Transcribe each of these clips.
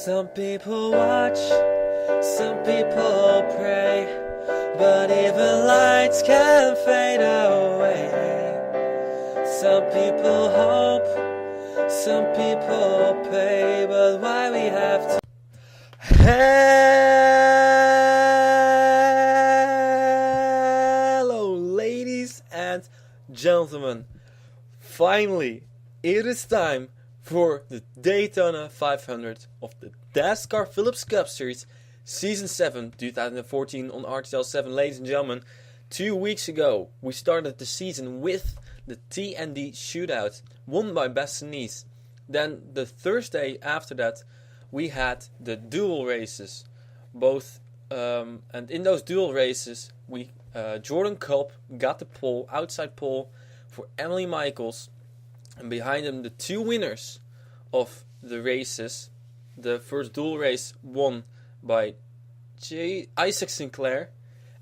Some people watch, some people pray, but even lights can fade away. Some people hope, some people pray, but why we have to... Hello, ladies and gentlemen. Finally, it is time for the Daytona 500 of the Dascar Phillips Cup Series Season 7 2014 on RTL 7. Ladies and gentlemen, 2 weeks ago we started the season with the TND shootout won by Bastogne. Then the Thursday after that we had the dual races, and in those dual races we Jordan Culp got the pole, outside pole for Emily Michaels, and behind him the two winners of the races. The first dual race won by Isaac Sinclair,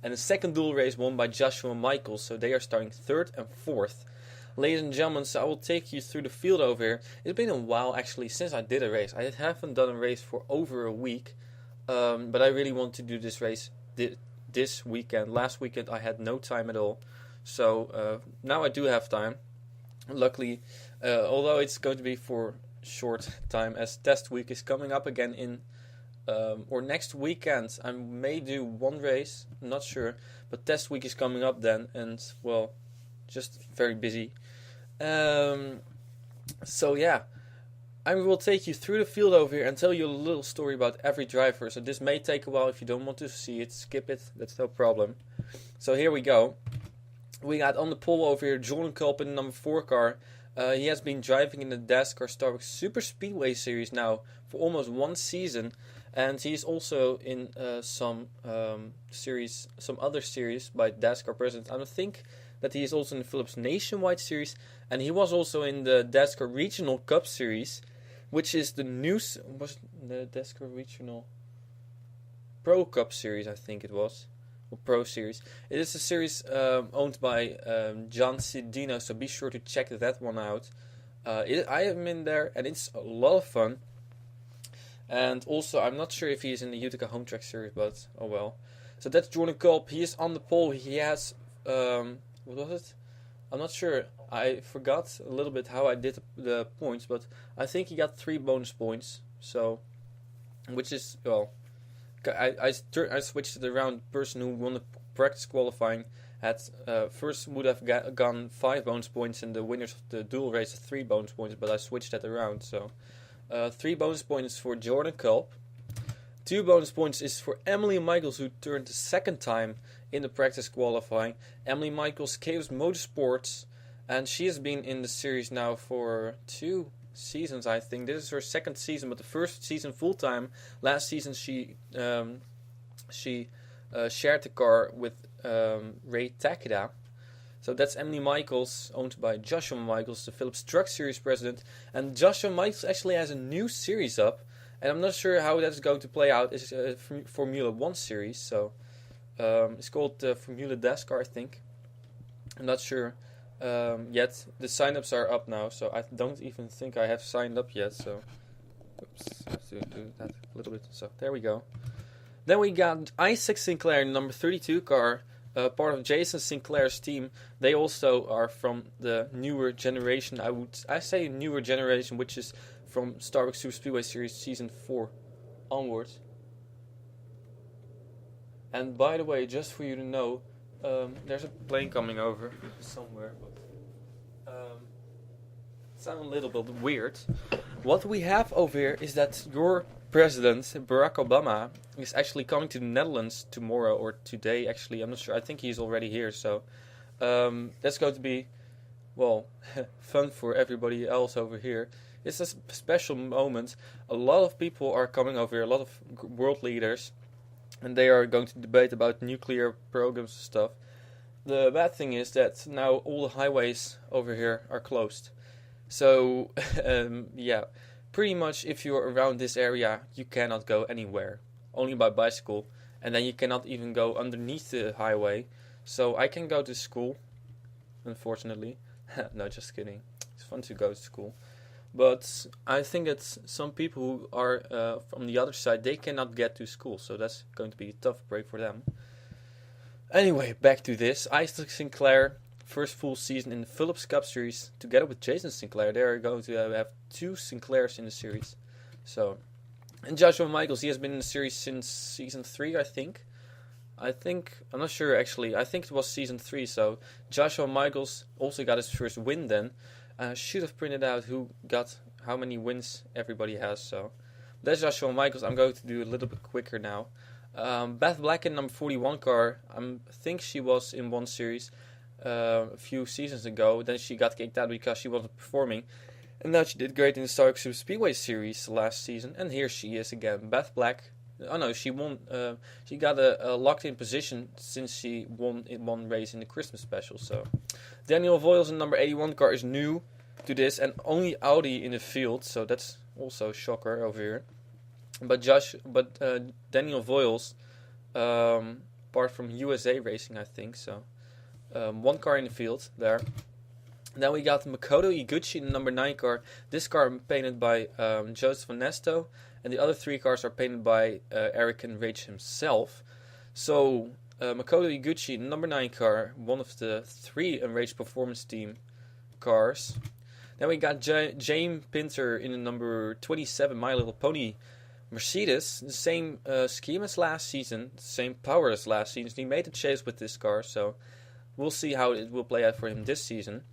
and the second dual race won by Joshua Michaels, so they are starting third and fourth. Ladies and gentlemen, so I will take you through the field over here. It's been a while actually since I did a race. I haven't done a race for over a week, but I really want to do this race this weekend. Last weekend I had no time at all, so now I do have time. Luckily, although it's going to be for short time, as test week is coming up again in or next weekend. I may do one race, I'm not sure, but test week is coming up then, and well, just very busy. So yeah, I will take you through the field over here and tell you a little story about every driver. So this may take a while. If you don't want to see it, skip it, that's no problem. So here we go. We got on the pole over here Jordan Culp in the number 4 car. He has been driving in the Dascar Starbucks Super Speedway Series now for almost 1 season, and he's also in some other series by Dascar President. I think that he is also in the Phillips Nationwide Series, and he was also in the Dascar Regional Cup Series, which is the Dascar Regional Pro Cup Series, I think it was. Pro Series. It is a series owned by John Cedino, so be sure to check that one out. I am in there, and it's a lot of fun. And also, I'm not sure if he is in the Utica Home Track Series, but oh well. So that's Jordan Culp. He is on the pole. He has what was it? I'm not sure. I forgot a little bit how I did the points, but I think he got 3 bonus points. So, which is, well, I switched it around. The person who won the practice qualifying had first would have gone 5 bonus points, and the winners of the dual race 3 bonus points, but I switched that around. So 3 bonus points for Jordan Culp. 2 bonus points is for Emily Michaels, who turned the 2nd time in the practice qualifying. Emily Michaels, Chaos Motorsports, and she has been in the series now for 2 seasons, I think. This is her 2nd season, but the first season full time. Last season she shared the car with Ray Takeda. So that's Emily Michaels, owned by Joshua Michaels, the Phillips Truck Series president. And Joshua Michaels actually has a new series up, and I'm not sure how that's going to play out. It's a Formula 1 series, so it's called Formula Dascar, I think. I'm not sure yet. The sign-ups are up now, so I don't even think I have signed up yet. So, oops, I have to do that a little bit. So there we go. Then we got Isaac Sinclair, number 32 car, part of Jason Sinclair's team. They also are from the newer generation. I say newer generation, which is from Starbucks Super Speedway Series Season 4 onwards. And by the way, just for you to know, there's a plane coming over somewhere, but it sounds a little bit weird. What we have over here is that your president, Barack Obama, is actually coming to the Netherlands tomorrow, or today actually, I'm not sure. I think he's already here, so that's going to be, well, fun for everybody else over here. It's a special moment. A lot of people are coming over here, a lot of world leaders, and they are going to debate about nuclear programs and stuff. The bad thing is that now all the highways over here are closed. So, yeah, pretty much if you're around this area, you cannot go anywhere. Only by bicycle. And then you cannot even go underneath the highway. So I can go to school, unfortunately. No, just kidding. It's fun to go to school. But I think that some people who are from the other side, they cannot get to school, so that's going to be a tough break for them. Anyway, back to this. Isaac Sinclair, first full season in the Phillips Cup Series, together with Jason Sinclair. They are going to have two Sinclairs in the series. So, and Joshua Michaels, he has been in the series since season 3, I think. I'm not sure actually. I think it was season 3. So Joshua Michaels also got his first win then. Should have printed out who got how many wins everybody has. So that's Joshua Michaels. I'm going to do a little bit quicker now. Beth Black in number 41 car. I think she was in one series a few seasons ago. Then she got kicked out because she wasn't performing. And now she did great in the Star Super Speedway series last season. And here she is again. Beth Black. Oh no, she won. She got a locked-in position since she won in one race in the Christmas special. So, Daniel Voiles in number 81 car is new to this, and only Audi in the field. So that's also a shocker over here. But Daniel Voiles, part from USA Racing, I think. So, one car in the field there. Then we got Makoto Iguchi in the number 9 car. This car painted by Joseph Onesto. And the other 3 cars are painted by Eric Enrage himself. So, Makoto Iguchi, number 9 car, one of the 3 Enrage Performance Team cars. Then we got James Pinter in the number 27 My Little Pony Mercedes. The same scheme as last season, the same power as last season. He made a chase with this car, so we'll see how it will play out for him this season.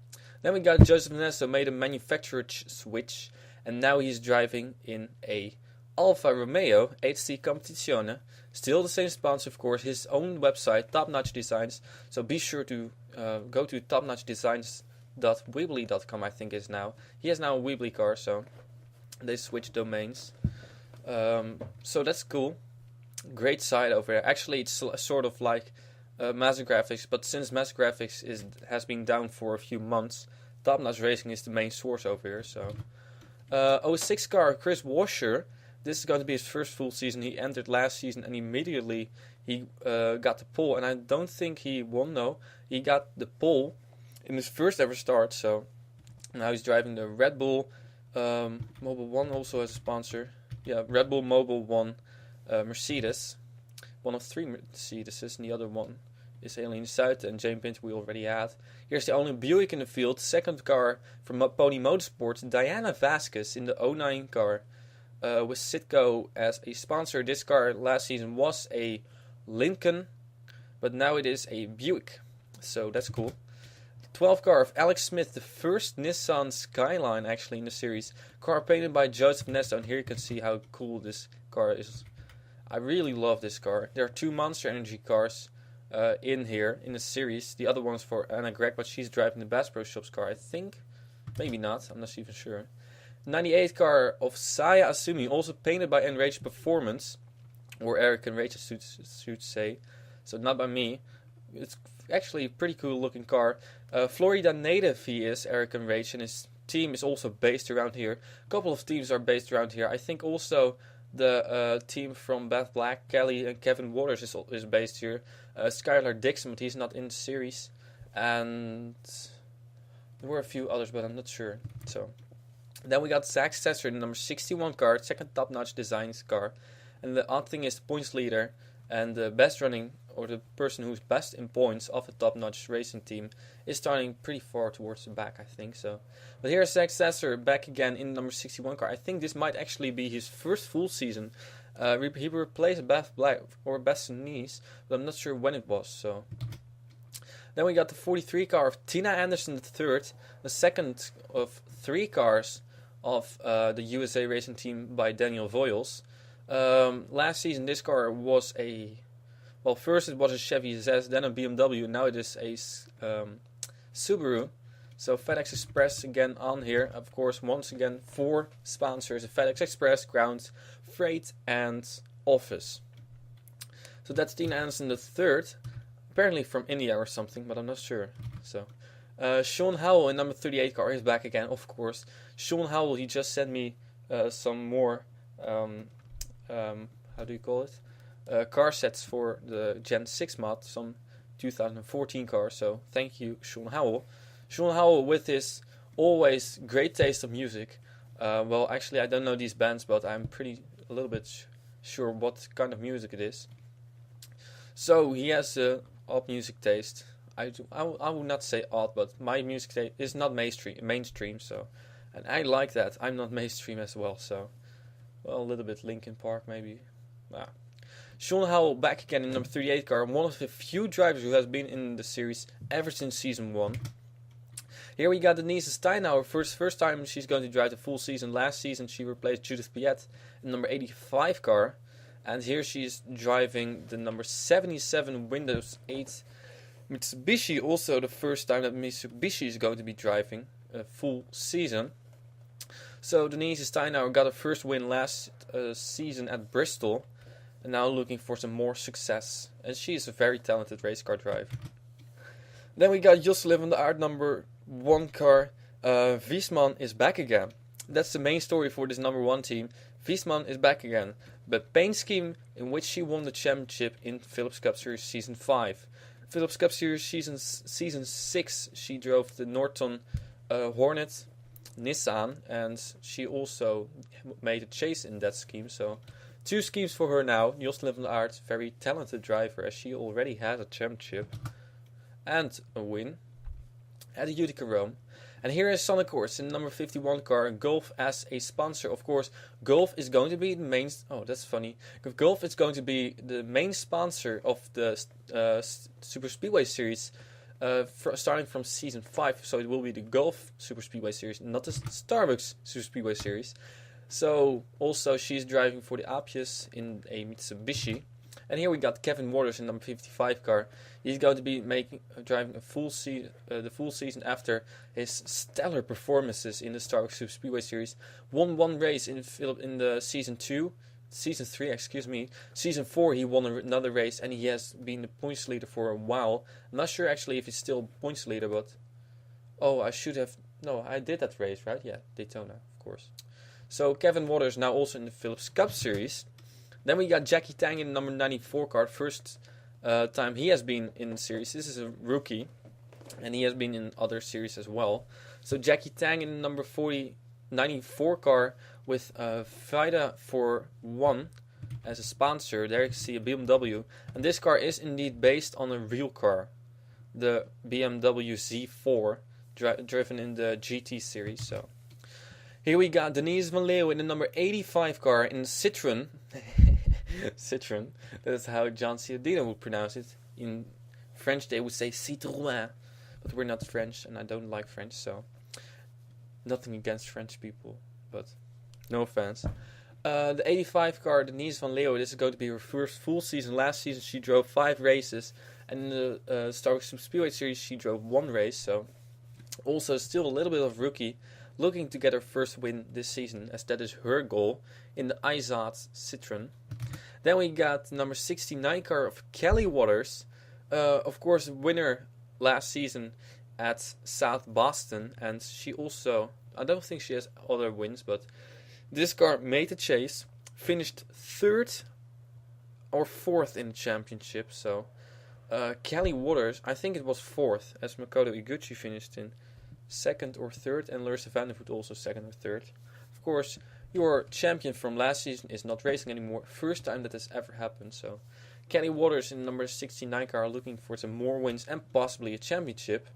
Then we got Joseph Nesto, made a manufacturer switch, and now he's driving in a Alfa Romeo HC Competizione, still the same sponsor, of course, his own website, Top Notch Designs. So be sure to go to topnotchdesigns.weebly.com, I think is now. He has now a Weebly car, so they switched domains. So that's cool. Great site over there. Actually, it's sort of like Master Graphics, but since Master Graphics has been down for a few months, Top Notch Racing is the main source over here. So, 06 car Chris Washer. This is going to be his first full season. He entered last season and immediately he got the pole. And I don't think he won, no. He got the pole in his first ever start. So now he's driving the Red Bull Mobile 1 also as a sponsor. Yeah, Red Bull Mobile 1 Mercedes. One of 3 Mercedeses, and the other one is Helene Zuid and James Pinter we already had. Here's the only Buick in the field. Second car from Pony Motorsports, Diana Vasquez in the 09 car. With Citgo as a sponsor. This car last season was a Lincoln, but now it is a Buick, so that's cool. The 12 car of Alex Smith, the first Nissan Skyline actually in the series. Car painted by Joseph Nesto, and here you can see how cool this car is. I really love this car. There are 2 Monster Energy cars in here in the series. The other one's for Anna Gregg, but she's driving the Bass Pro Shops car, I think. Maybe not, I'm not even sure. 98 car of Saya Asumi, also painted by Enrage Performance, or Eric Enrage should say, so not by me. It's actually a pretty cool looking car. Florida native he is, Eric Enrage, and his team is also based around here. A couple of teams are based around here. I think also the team from Beth Black, Kelly and Kevin Waters is based here. Skylar Dixon, but he's not in the series. And there were a few others, but I'm not sure. So then we got Zach Sesser, the number 61 car, second Top Notch Designs car. And the odd thing is the points leader and the best running, or the person who's best in points of a Top Notch Racing team, is starting pretty far towards the back, I think so. But here's Zach Sesser back again in the number 61 car. I think this might actually be his first full season. He replaced Beth Black or Beth Nice, but I'm not sure when it was. So then we got the 43 car of Tina Anderson III, the second of 3 cars of the USA Racing team by Daniel Voiles. Last season this car was first it was a Chevy ZS, then a BMW, and now it is a Subaru. So FedEx Express again on here. Of course, once again, 4 sponsors: FedEx Express, Ground, Freight, and Office. So that's Tina Anderson III, apparently from India or something, but I'm not sure. So Sean Howell in number 38 car is back again, of course. Sean Howell, he just sent me some more, how do you call it? Car sets for the Gen 6 mod, some 2014 cars. So thank you, Sean Howell. Sean Howell with his always great taste of music. Well, actually, I don't know these bands, but I'm a little bit sure what kind of music it is. So he has a odd music taste. I would not say odd, but my music taste is not mainstream. So, and I like that. I'm not mainstream as well. So, well, a little bit Linkin Park maybe. Sean Howell back again in number 38 car, one of the few drivers who has been in the series ever since season 1. Here we got Denise Steinauer, first time she's going to drive the full season. Last season she replaced Judith Piet in number 85 car. And here she's driving the number 77 Windows 8 Mitsubishi, also the first time that Mitsubishi is going to be driving a full season. So Denise Steinauer got her first win last season at Bristol, and now looking for some more success. And she is a very talented race car driver. Then we got Jocelyn van der Aert, number 1 car. Wiesmann is back again. That's the main story for this number 1 team. Wiesmann is back again. But paint scheme in which she won the championship in Philips Cup Series Season 5. Philips Cup Series Season 6, she drove the Norton Hornet Nissan, and she also made a chase in that scheme. So 2 schemes for her now. Jocelyn van der Aert, very talented driver, as she already has a championship and a win at the Utica Rome. And here is Sonic Course in number 51 car, Gulf as a sponsor. Of course, Gulf is going to be the main... Oh, that's funny. Gulf is going to be the main sponsor of the Super Speedway Series starting from Season 5. So it will be the Gulf Super Speedway Series, not the Starbucks Super Speedway Series. So also she's driving for the Apius in a Mitsubishi. And here we got Kevin Waters in number 55 car. He's going to be driving a the full season after his stellar performances in the Starbucks Super Speedway Series. Won 1 race in the season 3. Season 4 he won another race, and he has been the points leader for a while. I'm not sure actually if he's still points leader, but I did that race, right? Yeah, Daytona, of course. So Kevin Waters now also in the Philips Cup Series. Then we got Jackie Tang in number 94 car. First time he has been in the series. This is a rookie, and he has been in other series as well. So Jackie Tang in number 94 car with Vida for 1 as a sponsor. There you can see a BMW. And this car is indeed based on a real car. The BMW Z4 driven in the GT series. So here we got Denise Van Leeuwen in the number 85 car in Citroën. Citroën. That's how John Cialdino would pronounce it. In French they would say Citroën. But we're not French, and I don't like French, so nothing against French people, but no offense. The 85 car, Denise Van Leeuwen, this is going to be her first full season. Last season she drove 5 races, and in the Starbucks Speedway Series she drove 1 race, so also still a little bit of rookie, looking to get her first win this season, as that is her goal in the Izat Citroën. Then we got number 69 car of Kelly Waters, of course winner last season at South Boston, and she also, I don't think she has other wins, but this car made the chase, finished 3rd or 4th in the championship. So Kelly Waters, I think it was 4th, as Makoto Iguchi finished in 2nd or 3rd, and Larissa Vandervoort also 2nd or 3rd. Of course, your champion from last season is not racing anymore. First time that has ever happened. So Kelly Waters in number 69 car looking for some more wins and possibly a championship,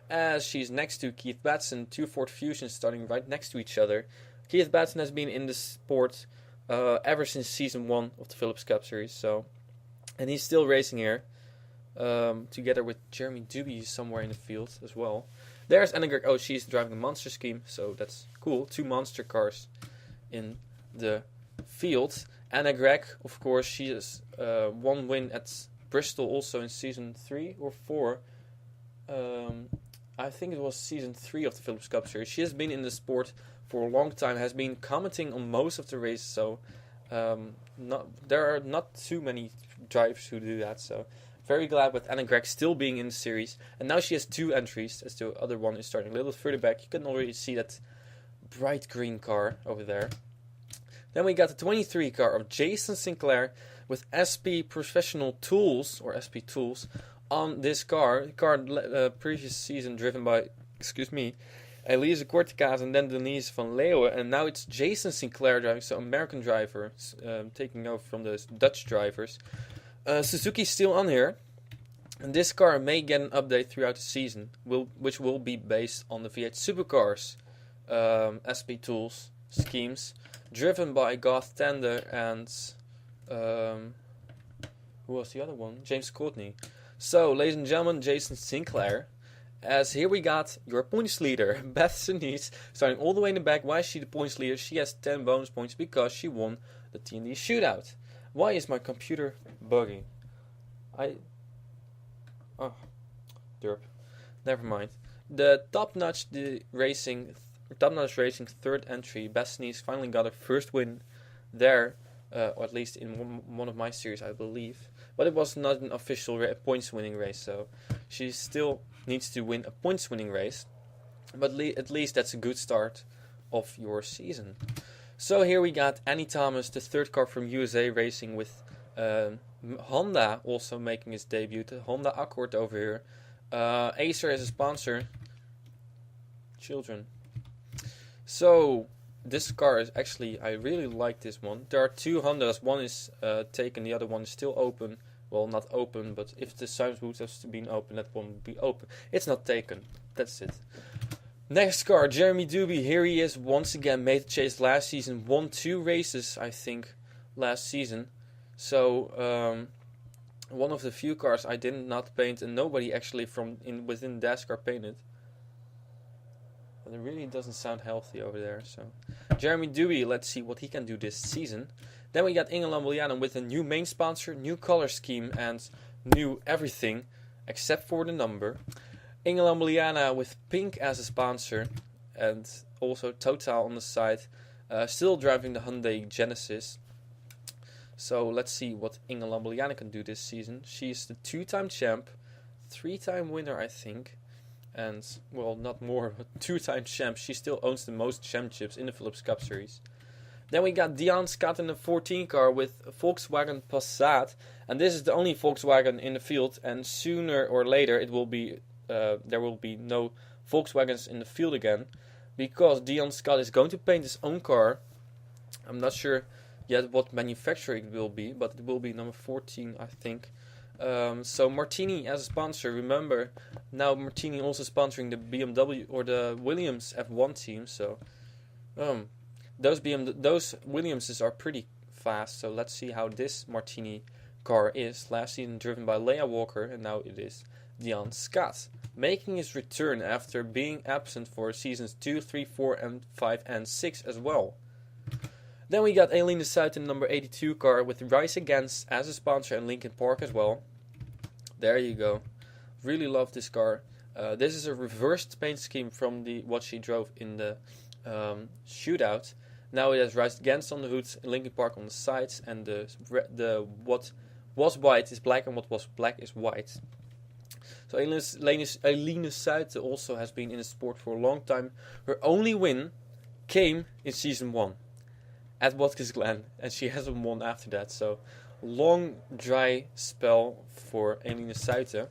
as she's next to Keith Batson, 2 Ford Fusions starting right next to each other. Keith Batson has been in the sport ever since season 1 of the Philips Cup Series, so, and he's still racing here together with Jeremy Duby somewhere in the field as well. There's Anna Greg. Oh, she's driving a monster scheme, so that's cool. 2 monster cars in the field. Anna Gregg, of course, she has 1 win at Bristol also in season 3 or 4. I think it was season 3 of the Philips Cup Series. She has been in the sport for a long time, has been commenting on most of the races, so there are not too many drivers who do that, so very glad with Anna Gregg still being in the series. And now she has 2 entries, as the other one is starting a little further back. You can already see that bright green car over there. Then we got the 23 car of Jason Sinclair with SP Professional Tools, or SP Tools, on this car. The car previous season driven by, Elise Corticaz and then Denise van Leeuwen. And now it's Jason Sinclair driving, so American driver, taking over from the Dutch drivers. Suzuki's still on here. And this car may get an update throughout the season, which will be based on the V8 Supercars SP tools schemes, driven by Garth Tander and who was the other one? James Courtney. So, ladies and gentlemen, Jason Sinclair. As here we got your points leader, Beth Sinise, starting all the way in the back. Why is she the points leader? She has 10 bonus points because she won the TND shootout. Why is my computer bugging? Oh, derp. Never mind. The Top Notch Racing third entry, Beth Sinise finally got her first win there, or at least in one of my series, I believe. But it was not an official points-winning race, so she still needs to win a points-winning race. But at least that's a good start of your season. So here we got Annie Thomas, the third car from USA, racing with Honda also making his debut. The Honda Accord over here. Acer as a sponsor. Children. So this car is actually, I really like this one. There are two Hondas. One is taken, the other one is still open. Well, not open, but if the signs would have been open, that one would be open. It's not taken. That's it. Next car, Jeremy Doobie. Here he is once again. Made the chase last season. Won 2 races, I think, last season. So, one of the few cars I did not paint, and nobody actually within Dascar painted. But it really doesn't sound healthy over there. So, Jeremy Doobie, let's see what he can do this season. Then we got Inge Lambriana with a new main sponsor, new color scheme, and new everything except for the number. Inge Lambriana with pink as a sponsor, and also Total on the side. Still driving the Hyundai Genesis. So let's see what Inge Lambriana can do this season. She's the 2-time champ, 3-time winner, I think. And, well, not more, but 2-time champ. She still owns the most championships in the Philips Cup Series. Then we got Dion Scott in the 14 car with Volkswagen Passat. And this is the only Volkswagen in the field. And sooner or later it will be there will be no Volkswagens in the field again. Because Dion Scott is going to paint his own car. I'm not sure yet what manufacturer it will be. But it will be number 14, I think. So Martini as a sponsor. Remember, now Martini also sponsoring the BMW or the Williams F1 team. So those Williamses are pretty fast. So let's see how this Martini car is. Last season driven by Leah Walker, and now it is Dion Scott, making his return after being absent for seasons 2, 3, 4, and 5 and 6 as well. Then we got Aileen de Suit in number 82 car with Rise Against as a sponsor and Linkin Park as well. There you go. Really love this car. This is a reversed paint scheme from what she drove in the shootout. Now it has Rise Against on the hoods, Linkin Park on the sides, and the what was white is black and what was black is white. So Aileen de Suit also has been in the sport for a long time. Her only win came in season 1 at Watkins Glen, and she hasn't won after that. So long dry spell for Aileen de Suit.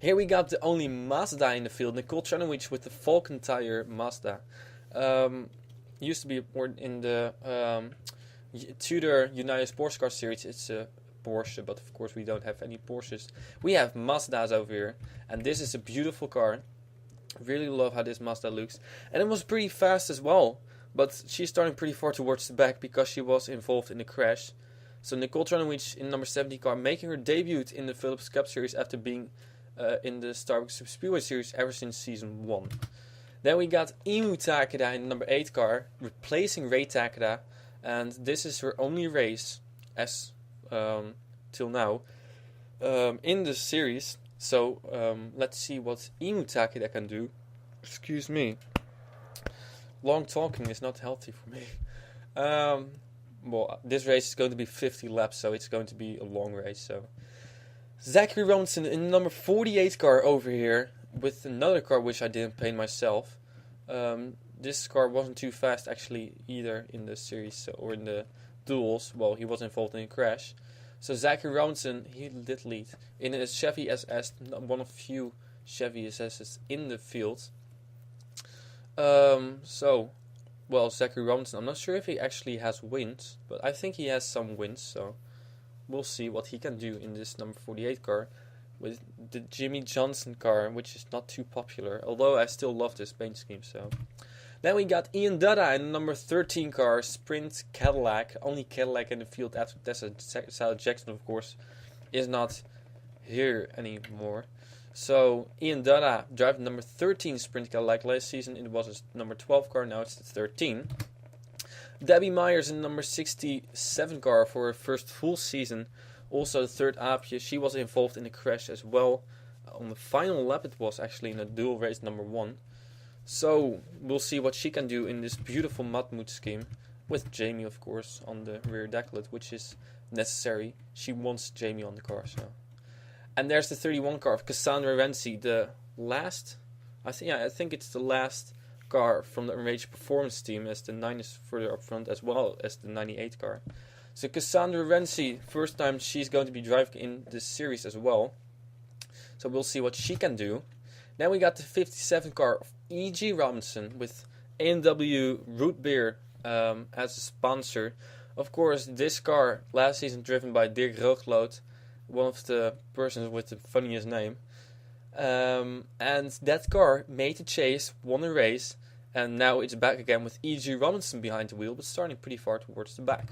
Here we got the only Mazda in the field, Nicole Tranowicz with the Falcon Tire Mazda. Used to be in the Tudor United Sports Car Series. It's a Porsche, but of course we don't have any Porsches. We have Mazdas over here, and this is a beautiful car. Really love how this Mazda looks, and it was pretty fast as well. But she's starting pretty far towards the back because she was involved in the crash. So Nicole Tranowicz in number 70 car, making her debut in the Philips Cup Series after being in the Starbucks Speedway Series ever since season 1. Then we got Imu Takeda in the number 8 car, replacing Rei Takeda. And this is her only race as till now in the series. So let's see what Imu Takeda can do. Excuse me. Long talking is not healthy for me. Well, this race is going to be 50 laps, so it's going to be a long race. So Zachary Robinson in the number 48 car over here with another car which I didn't paint myself. This car wasn't too fast actually either in the series or in the duels. Well, he was involved in a crash. So Zachary Robinson, he did lead in a Chevy SS, one of few Chevy SS's in the field. Well, Zachary Robinson, I'm not sure if he actually has wins, but I think he has some wins, so we'll see what he can do in this number 48 car with the Jimmy Johnson car, which is not too popular, although I still love this paint scheme, so. Then we got Ian Dudda in the number 13 car, Sprint Cadillac, only Cadillac in the field after Tessa Jackson, of course, is not here anymore. So Ian Dudda drove number 13 Sprint Cadillac last season. It was his number 12 car, now it's the 13. Debbie Myers in number 67 car for her first full season. Also the third aapje. She was involved in a crash as well. On the final lap it was actually in a dual race number 1. So we'll see what she can do in this beautiful Matmut scheme. With Jamie of course on the rear decklet, which is necessary. She wants Jamie on the car, so. And there's the 31 car of Cassandra Renzi, the last, I think it's the last car from the Enraged Performance team, as the 9 is further up front as well as the 98 car. So Cassandra Renzi, first time she's going to be driving in this series as well. So we'll see what she can do. Then we got the 57 car of E.G. Robinson with A&W Root Beer as a sponsor. Of course, this car last season driven by Dirk Roogloot, one of the persons with the funniest name. And that car made the chase, won a race, and now it's back again with E.G. Robinson behind the wheel, but starting pretty far towards the back.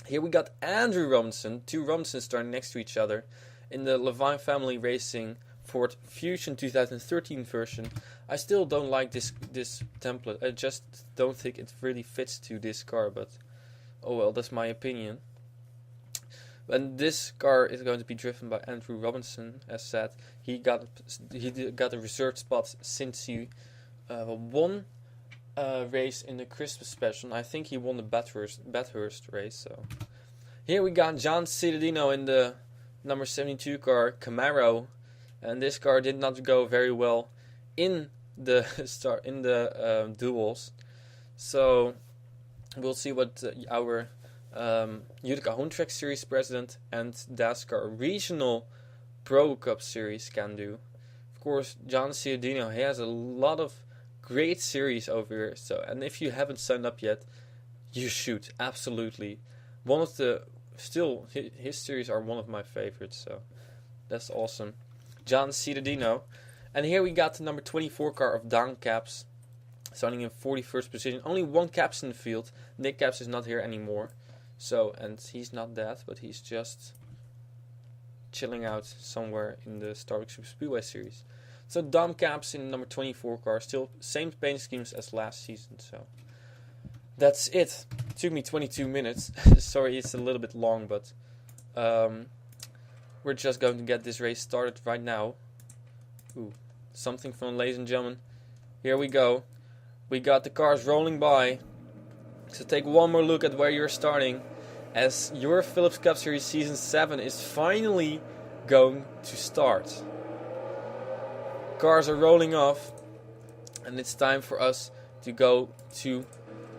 Here we got Andrew Robinson, two Robinsons starting next to each other in the Levine Family Racing Ford Fusion 2013 version. I still don't like this template. I just don't think it really fits to this car, but oh well, that's my opinion. And this car is going to be driven by Andrew Robinson, as said. He got a reserved spot since he won a race in the Christmas special. I think he won the Bathurst race. So here we got John Cittadino in the number 72 car Camaro, and this car did not go very well in the duels. So we'll see what our Utica Home Track Series President and Dascar Regional Pro Cup Series can do. Of course, John Ciardino, he has a lot of great series over here. So, and if you haven't signed up yet, you should, absolutely. One of the, still, his series are one of my favorites, so that's awesome. John Ciardino. And here we got the number 24 car of Don Caps, starting in 41st position. Only one Caps in the field. Nick Caps is not here anymore. So, and he's not dead, but he's just chilling out somewhere in the Starbucks Super Speedway series. So Dom Caps in number 24 car, still same paint schemes as last season. So that's it. Took me 22 minutes. Sorry, it's a little bit long, but we're just going to get this race started right now. Ooh, something fun, ladies and gentlemen. Here we go. We got the cars rolling by. So take one more look at where you're starting, as your Phillips Cup Series Season 7 is finally going to start. Cars are rolling off, and it's time for us to go to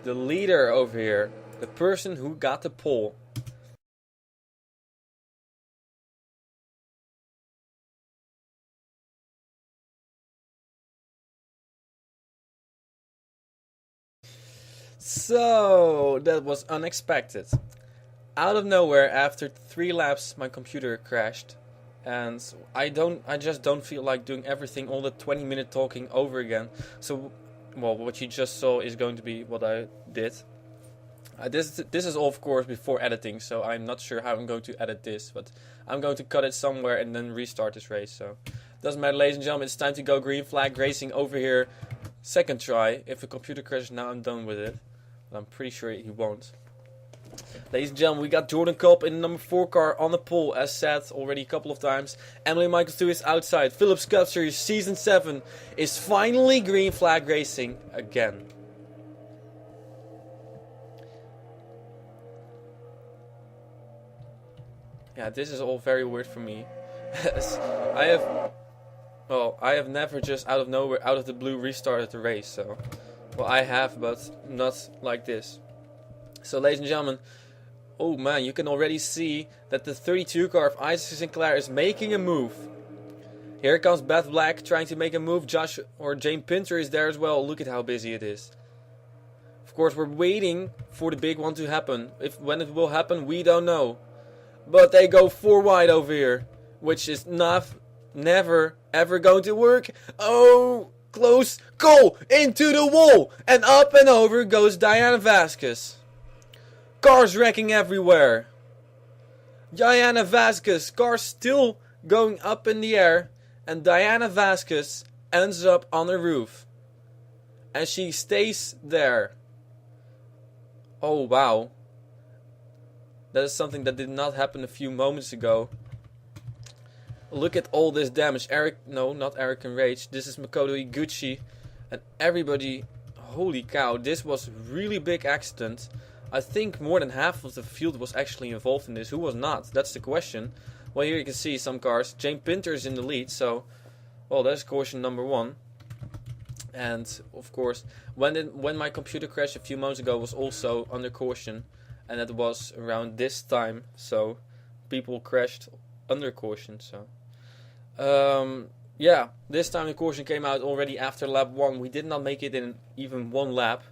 the leader over here, the person who got the pole. So, that was unexpected. Out of nowhere, after 3 laps, my computer crashed. And I just don't feel like doing everything, all the 20-minute talking over again. So, well, what you just saw is going to be what I did. This is all, of course, before editing, so I'm not sure how I'm going to edit this. But I'm going to cut it somewhere and then restart this race. So, doesn't matter, ladies and gentlemen, it's time to go green flag racing over here. Second try. If the computer crashes now, I'm done with it. But I'm pretty sure he won't. Ladies and gentlemen, we got Jordan Culp in the number 4 car on the pole, as said already a couple of times. Emily Michaels 2 is outside. Phillips Cup Series Season 7 is finally green flag racing again. Yeah, this is all very weird for me. I have never just out of nowhere, out of the blue, restarted the race. So, well, I have, but not like this. So, ladies and gentlemen, oh man, you can already see that the 32 car of Isaac Sinclair is making a move. Here comes Beth Black trying to make a move. Josh or Jane Pinter is there as well. Look at how busy it is. Of course, we're waiting for the big one to happen. When it will happen, we don't know. But they go 4 wide over here, which is never ever going to work. Oh, close goal into the wall, and up and over goes Diana Vasquez. Cars wrecking everywhere. Diana Vasquez, cars still going up in the air, and Diana Vasquez ends up on the roof. And she stays there. Oh wow. That is something that did not happen a few moments ago. Look at all this damage. Not Eric and Rage. This is Makoto Iguchi. And everybody, holy cow, this was a really big accident. I think more than half of the field was actually involved in this. Who was not? That's the question. Well, here you can see some cars. Jane Pinter is in the lead, so, well, that's caution number 1. And, of course, when my computer crashed a few months ago, was also under caution. And it was around this time, so people crashed under caution, so. Yeah, this time the caution came out already after lap 1. We did not make it in even 1 lap.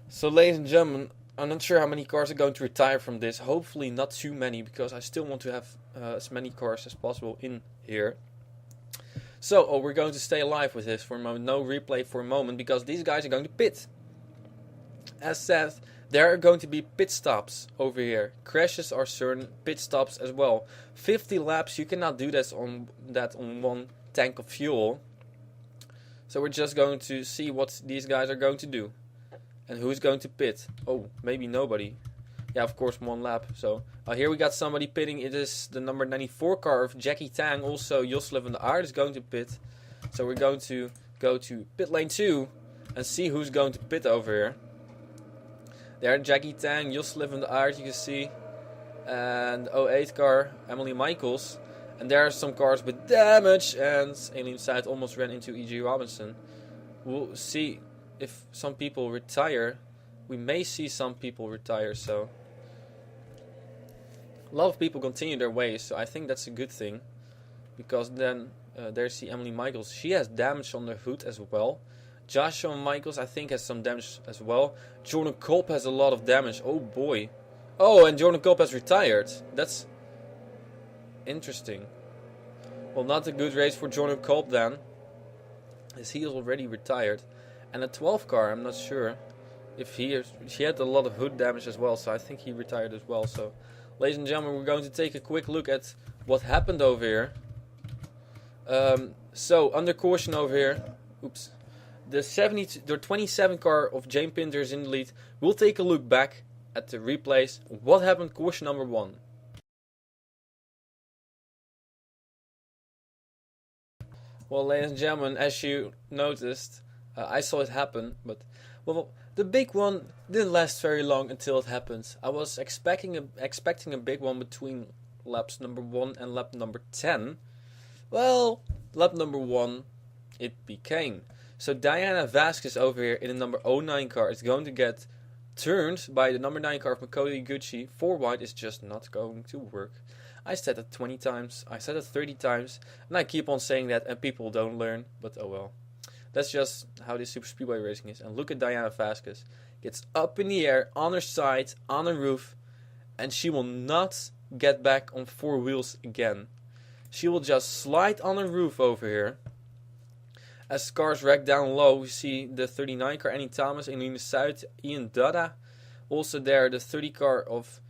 So, ladies and gentlemen, I'm not sure how many cars are going to retire from this. Hopefully not too many, because I still want to have as many cars as possible in here. So, we're going to stay alive with this for a moment. No replay for a moment, because these guys are going to pit. As said, there are going to be pit stops over here. Crashes are certain, pit stops as well. 50 laps, you cannot do this on 1 tank of fuel. So we're just going to see what these guys are going to do. And who's going to pit? Oh, maybe nobody. Yeah, of course, 1 lap. So here we got somebody pitting. It is the number 94 car of Jackie Tang. Also, Joslev van der Aert is going to pit. So we're going to go to pit lane 2 and see who's going to pit over here. There, Jackie Tang, Joslev van der Aert, you can see. And 08 car, Emily Michaels. And there are some cars with damage. And Alien Side almost ran into E.G. Robinson. We'll see if some people retire. We may see some people retire, so. A lot of people continue their ways, so I think that's a good thing. Because then, there's the Emily Michaels. She has damage on the hood as well. Joshua Michaels, I think, has some damage as well. Jordan Kolb has a lot of damage. Oh boy. Oh, and Jordan Kolb has retired. That's interesting. Well, not a good race for Jordan Kolb then, as he is already retired. And a 12 car, I'm not sure if she had a lot of hood damage as well, so I think he retired as well. So, ladies and gentlemen, we're going to take a quick look at what happened over here. So, under caution over here. Oops. The 27 car of Jane Pinter is in the lead. We'll take a look back at the replays. What happened, caution number 1. Well, ladies and gentlemen, as you noticed, I saw it happen. But, well, the big one didn't last very long until it happened. I was expecting a big one between laps number 1 and lap number 10. Well, lap number 1, it became. So Diana Vasquez over here in the number 09 car is going to get turned by the number 9 car of Makoto Iguchi. 4 wide is just not going to work. I said it 20 times, I said it 30 times, and I keep on saying that and people don't learn, but oh well. That's just how this super speedway racing is. And look at Diana Vasquez. Gets up in the air, on her side, on her roof, and she will not get back on 4 wheels again. She will just slide on her roof over here. As cars wreck down low, we see the 39 car Annie Thomas, Eline Zuid, Ian Dada. Also there, the 30 car of...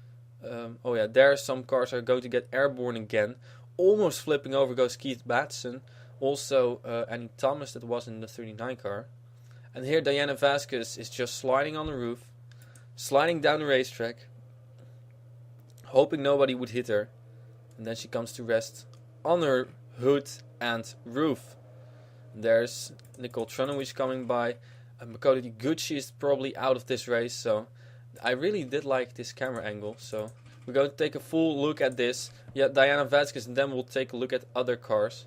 there some cars are going to get airborne again. Almost flipping over goes Keith Batson. Also Annie Thomas, that was in the 39 car. And here Diana Vasquez is just sliding on the roof. Sliding down the racetrack. Hoping nobody would hit her. And then she comes to rest on her hood and roof. There's Nicole Trunovich coming by. Makoto Iguchi is probably out of this race, so I really did like this camera angle. So we're going to take a full look at this. Yeah, Diana Vasquez, and then we'll take a look at other cars.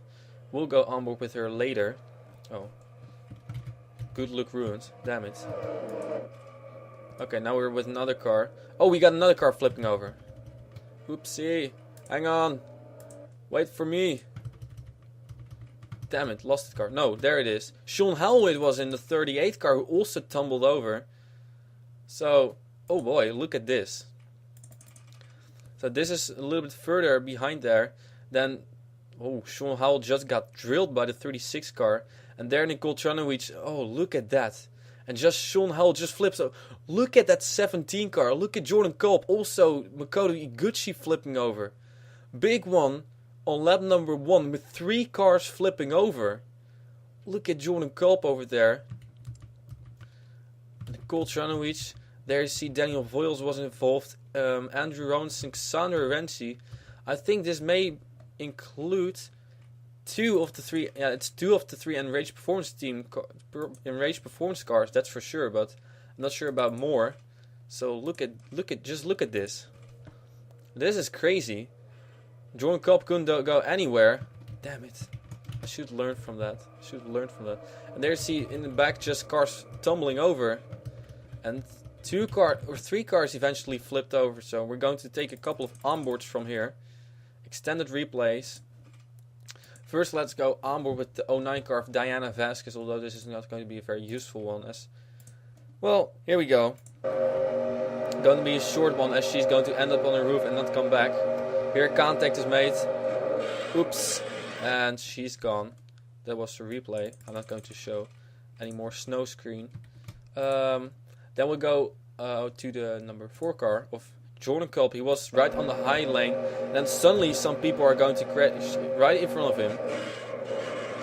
We'll go on board with her later. Oh, good look ruined. Damn it. Okay, now we're with another car. Oh, we got another car flipping over. Oopsie. Hang on. Wait for me. Damn it, lost the car. No, there it is. Sean Howell was in the 38 car who also tumbled over. So, oh boy, look at this. So this is a little bit further behind there. Then, oh, Sean Howell just got drilled by the 36 car. And there Nicole Tranowicz, oh, look at that. And just Sean Howell just flips. So look at that 17 car. Look at Jordan Kolb. Also, Makoto Iguchi flipping over. Big one on lap number 1 with 3 cars flipping over. Look at Jordan Kolb over there. Nicole Tranowicz. There you see Daniel Voiles was involved. Andrew Rollins and Cassandra Renzi. I think this may include 2 of the 3. Yeah, it's 2 of the 3 Enraged Performance Enraged Performance cars. That's for sure, but I'm not sure about more. So look at this. This is crazy. Jordan Kolb couldn't go anywhere. Damn it! I should learn from that. And there you see in the back just cars tumbling over, and 3 cars eventually flipped over. So we're going to take a couple of onboards from here. Extended replays. First, let's go onboard with the 09 car of Diana Vasquez, although this is not going to be a very useful one. Well, here we go. Going to be a short one as she's going to end up on her roof and not come back. Here contact is made. Oops. And she's gone. That was the replay. I'm not going to show any more snow screen. Then we'll go to the number 4 car of Jordan Kolb. He was right on the high lane. Then suddenly some people are going to crash right in front of him.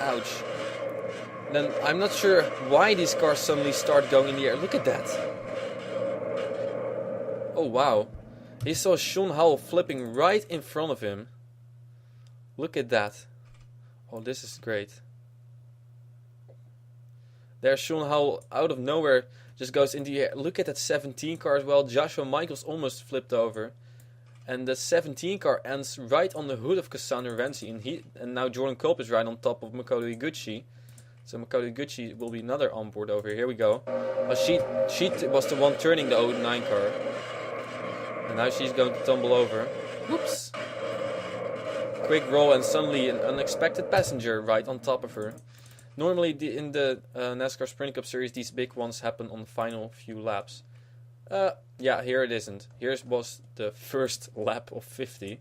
Ouch. Then I'm not sure why these cars suddenly start going in the air. Look at that. Oh wow. He saw Sean Howell flipping right in front of him. Look at that. Oh, this is great. There's Sean Howell out of nowhere. Just goes in the air. Look at that 17 car as well. Joshua Michaels almost flipped over. And the 17 car ends right on the hood of Cassandra Renzi. And now Jordan Kolb is right on top of Makoto Iguchi. So Makoto Iguchi will be another onboard over here. Here we go. She was the one turning the 09 car. And now she's going to tumble over. Whoops. Quick roll and suddenly an unexpected passenger right on top of her. Normally in the NASCAR Sprint Cup Series, these big ones happen on the final few laps. Yeah, here it isn't. Here was the first lap of 50.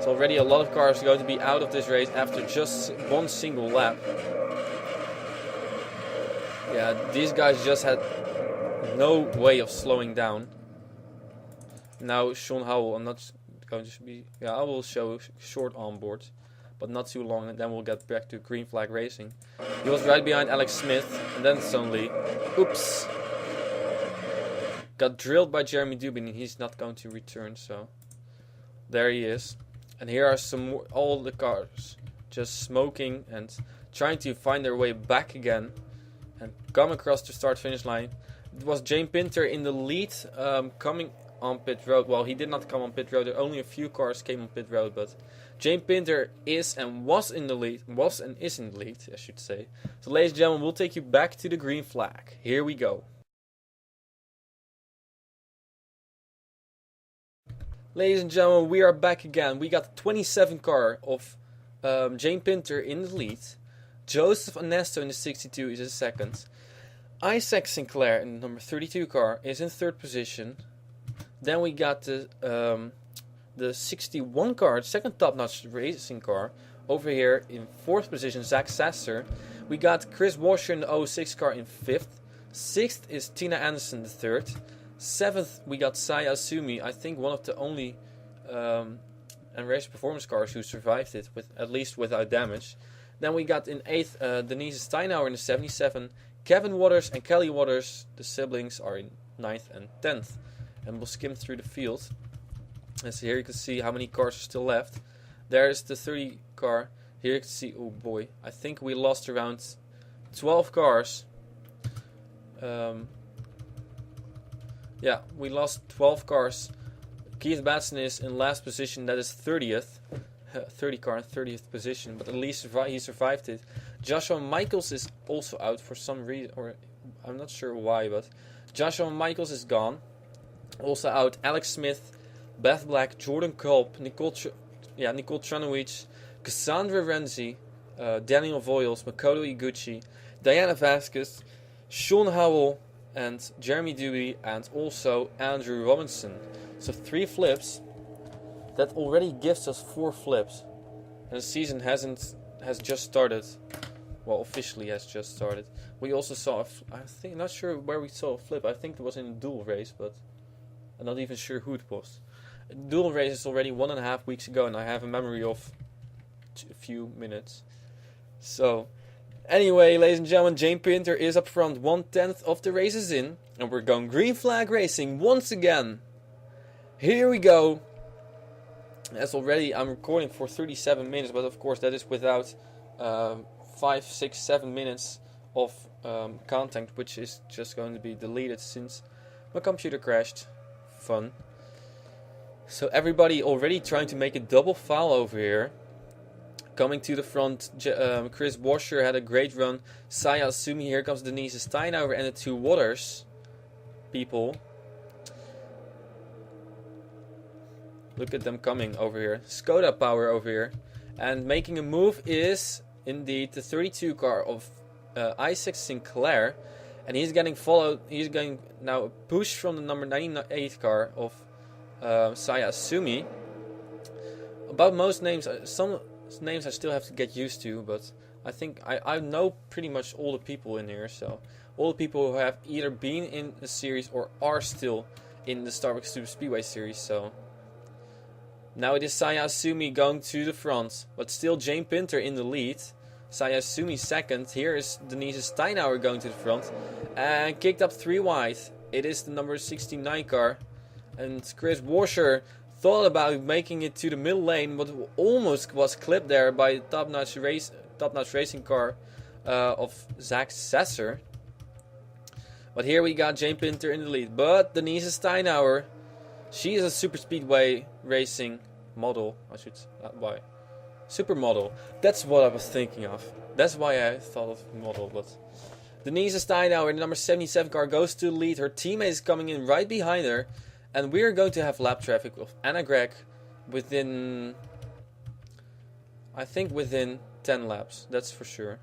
So already a lot of cars are going to be out of this race after just one single lap. Yeah, these guys just had no way of slowing down. Now Sean Howell, I'm not going to be... Yeah, I will show short onboard, but not too long, and then we'll get back to green flag racing. He was right behind Alex Smith, and then suddenly, oops, got drilled by Jeremy Dubin, and he's not going to return, so there he is. And here are some more, all the cars just smoking and trying to find their way back again and come across the start-finish line. It was Jane Pinter in the lead, coming on pit road. Well, he did not come on pit road. There only a few cars came on pit road, but Jane Pinter is and was in the lead. Was and is in the lead, I should say. So, ladies and gentlemen, we'll take you back to the green flag. Here we go. Ladies and gentlemen, we are back again. We got the 27 car of Jane Pinter in the lead. Joseph Onesto in the 62 is in second. Isaac Sinclair in the number 32 car is in third position. Then we got the 61 car, second top-notch racing car, over here in fourth position, Zach Sasser. We got Chris Washer in the 06 car in fifth. Sixth is Tina Anderson, the third. Seventh, we got Saya Asumi, I think one of the only Enraged Performance cars who survived it, at least without damage. Then we got in eighth Denise Steinauer in the 77. Kevin Waters and Kelly Waters, the siblings, are in 9th and 10th. And we'll skim through the field. And so here you can see how many cars are still left. There's the 30 car. Here you can see, oh boy, I think we lost around 12 cars. Yeah, we lost 12 cars. Keith Batson is in last position, that is 30th. 30 car in 30th position, but at least he survived it. Joshua Michaels is also out for some reason, or I'm not sure why, but Joshua Michaels is gone. Also out, Alex Smith, Beth Black, Jordan Kolb, Nicole Tranowicz, Cassandra Renzi, Daniel Voiles, Makoto Iguchi, Diana Vasquez, Sean Howell, and Jeremy Dewey, and also Andrew Robinson. So 3 flips. That already gives us 4 flips. And the season has just started. Well, officially has just started. We also saw, I'm not sure where we saw a flip. I think it was in a dual race, but I'm not even sure who it was. A dual race is already 1.5 weeks ago, and I have a memory of a few minutes. So, anyway, ladies and gentlemen, Jane Pinter is up front. 1/10 of the race is in, and we're going green flag racing once again. Here we go. As already, I'm recording for 37 minutes, but of course that is without 5, 6, 7 minutes of content, which is just going to be deleted since my computer crashed. Fun. So everybody already trying to make a double foul over here. Coming to the front, Chris Washer had a great run. Saya Asumi, here comes Denise Steinauer and the 2 Waters people. Look at them coming over here. Skoda power over here. And making a move is indeed the 32 car of Isaac Sinclair. And he's getting followed. He's getting now a push from the number 98 car of Saya Asumi. About most names, some names I still have to get used to, but I think I know pretty much all the people in here. So all the people who have either been in the series or are still in the Starbucks Super Speedway series. So now it is Saya Asumi going to the front, but still Jane Pinter in the lead. Saya Asumi second. Here is Denise Steinauer going to the front and kicked up 3 wide. It is the number 69 car, and Chris Washer thought about making it to the middle lane, but almost was clipped there by top-notch racing car of Zach Sasser. But here we got Jane Pinter in the lead. But Denise Steinauer, she is a super speedway racing model. Why? Supermodel. That's what I was thinking of. That's why I thought of model. But Denise Steinauer in the number 77 car goes to the lead. Her teammate is coming in right behind her. And we're going to have lap traffic with Anna Gregg within, I think within 10 laps. That's for sure.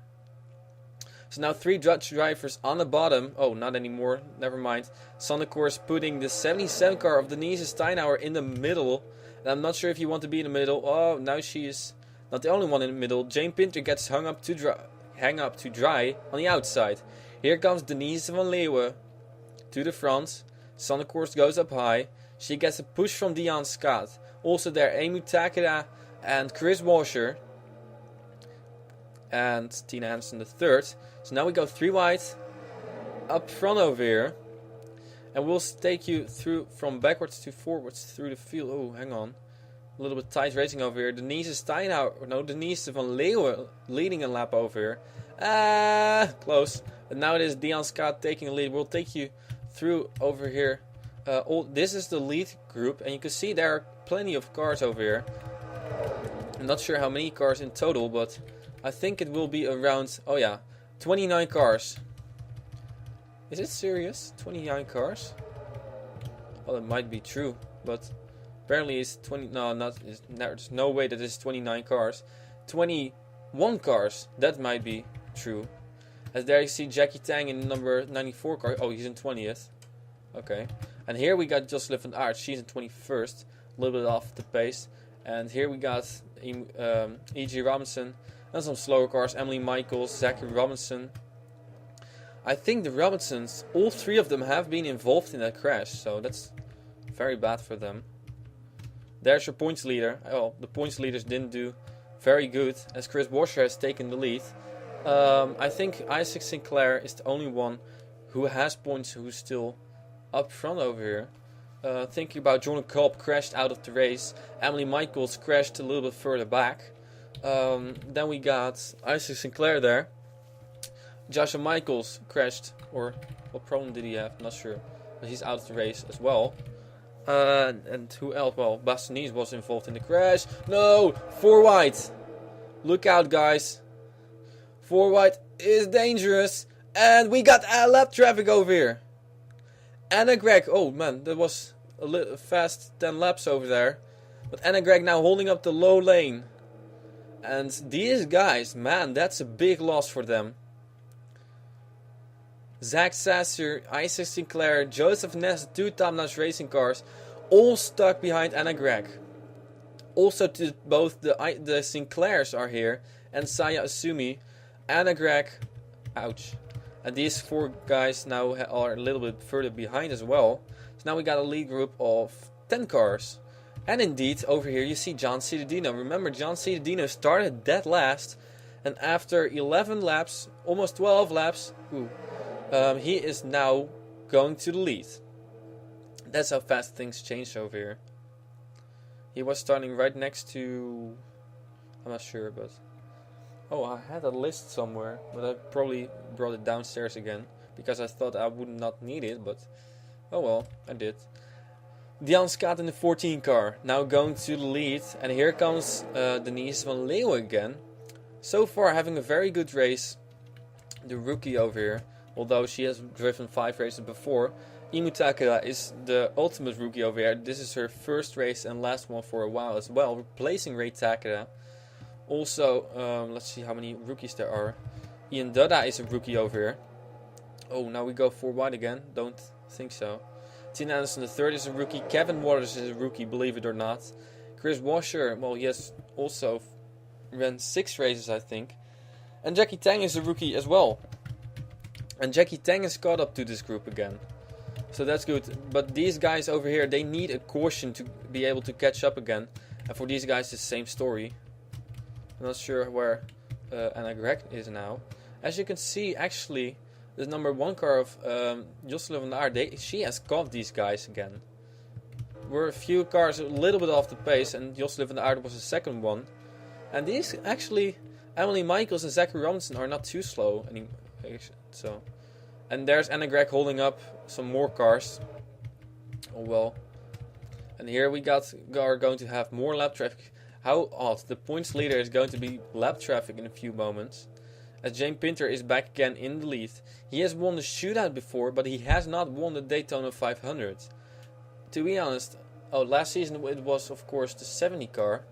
So now 3 Dutch drivers on the bottom. Oh, not anymore. Never mind. Son, of course, putting the 77 car of Denise Steinauer in the middle. And I'm not sure if you want to be in the middle. Oh, now she is not the only one in the middle. Jane Pinter gets hung up to dry on the outside. Here comes Denise van Leeuwen to the front. Son, of course, goes up high. She gets a push from Dion Scott. Also there, Amy Takeda and Chris Washer. And Tina Hansen the third. So now we go 3 wide up front over here. And we'll take you through from backwards to forwards through the field. Oh, hang on. A little bit tight racing over here. Denise van Leeuwen leading a lap over here. Close. But now it is Dion Scott taking the lead. We'll take you through over here. This is the lead group, and you can see there are plenty of cars over here. I'm not sure how many cars in total, but I think it will be around, 29 cars. Is it serious? 29 cars? Well, it might be true, but apparently it's 20. No, there's no way that it's 29 cars. 21 cars. That might be true. As there you see Jackie Tang in number 94 car. Oh, he's in 20th. Okay. And here we got Jocelyn van Aert. She's in 21st. A little bit off the pace. And here we got E.G. Robinson. And some slower cars. Emily Michaels, Zachary Robinson. I think the Robinsons, all 3 of them have been involved in that crash. So that's very bad for them. There's your points leader. Oh, the points leaders didn't do very good, as Chris Washer has taken the lead. I think Isaac Sinclair is the only one who has points, who's still up front over here. Thinking about Jordan Kolb crashed out of the race. Emily Michaels crashed a little bit further back. Then we got Isaac Sinclair there. Joshua Michaels crashed, or what problem did he have? Not sure. But he's out of the race as well. And who else? Well, Bastonis was involved in the crash. No! 4 wide! Look out, guys. 4 wide is dangerous. And we got lap traffic over here. Anna Gregg. Oh man, that was a little fast 10 laps over there. But Anna Gregg now holding up the low lane. And these guys, man, that's a big loss for them. Zach Sasser, Isaac Sinclair, Joseph Ness, 2 top-notch racing cars, all stuck behind Anna Gregg. Also, to both the Sinclairs are here, and Saya Asumi, Anna Gregg, ouch. And these 4 guys now are a little bit further behind as well. So now we got a lead group of 10 cars. And indeed, over here you see John Cittadino. Remember, John Cittadino started dead last. And after 11 laps, almost 12 laps, he is now going to the lead. That's how fast things changed over here. He was starting right next to... I'm not sure, but... Oh, I had a list somewhere, but I probably brought it downstairs again. Because I thought I would not need it, but... Oh well, I did. Dian Scott in the 14 car, now going to the lead. And here comes Denise van Leeuwen again. So far having a very good race. The rookie over here. Although she has driven 5 races before. Imu Takeda is the ultimate rookie over here. This is her first race and last one for a while as well. Replacing Ray Takeda. Also, let's see how many rookies there are. Ian Dada is a rookie over here. Oh, now we go 4 wide again. Don't think so. Tina Anderson III is a rookie. Kevin Waters is a rookie, believe it or not. Chris Washer, well, he has also ran 6 races, I think. And Jackie Tang is a rookie as well. And Jackie Tang is caught up to this group again. So that's good. But these guys over here, they need a caution to be able to catch up again. And for these guys, it's the same story. I'm not sure where Anna Gregg is now. As you can see, actually... The number 1 car of Josselin van der Aar, she has caught these guys again. Were a few cars a little bit off the pace, and Josselin van der Aar was the second one. And these actually, Emily Michaels and Zachary Robinson are not too slow anymore. So, and there's Anna Gregg holding up some more cars. Oh well. And here we are going to have more lap traffic. How odd! The points leader is going to be lap traffic in a few moments. As James Pinter is back again in the lead. He has won the shootout before, but he has not won the Daytona 500. To be honest, last season it was of course the 70 car,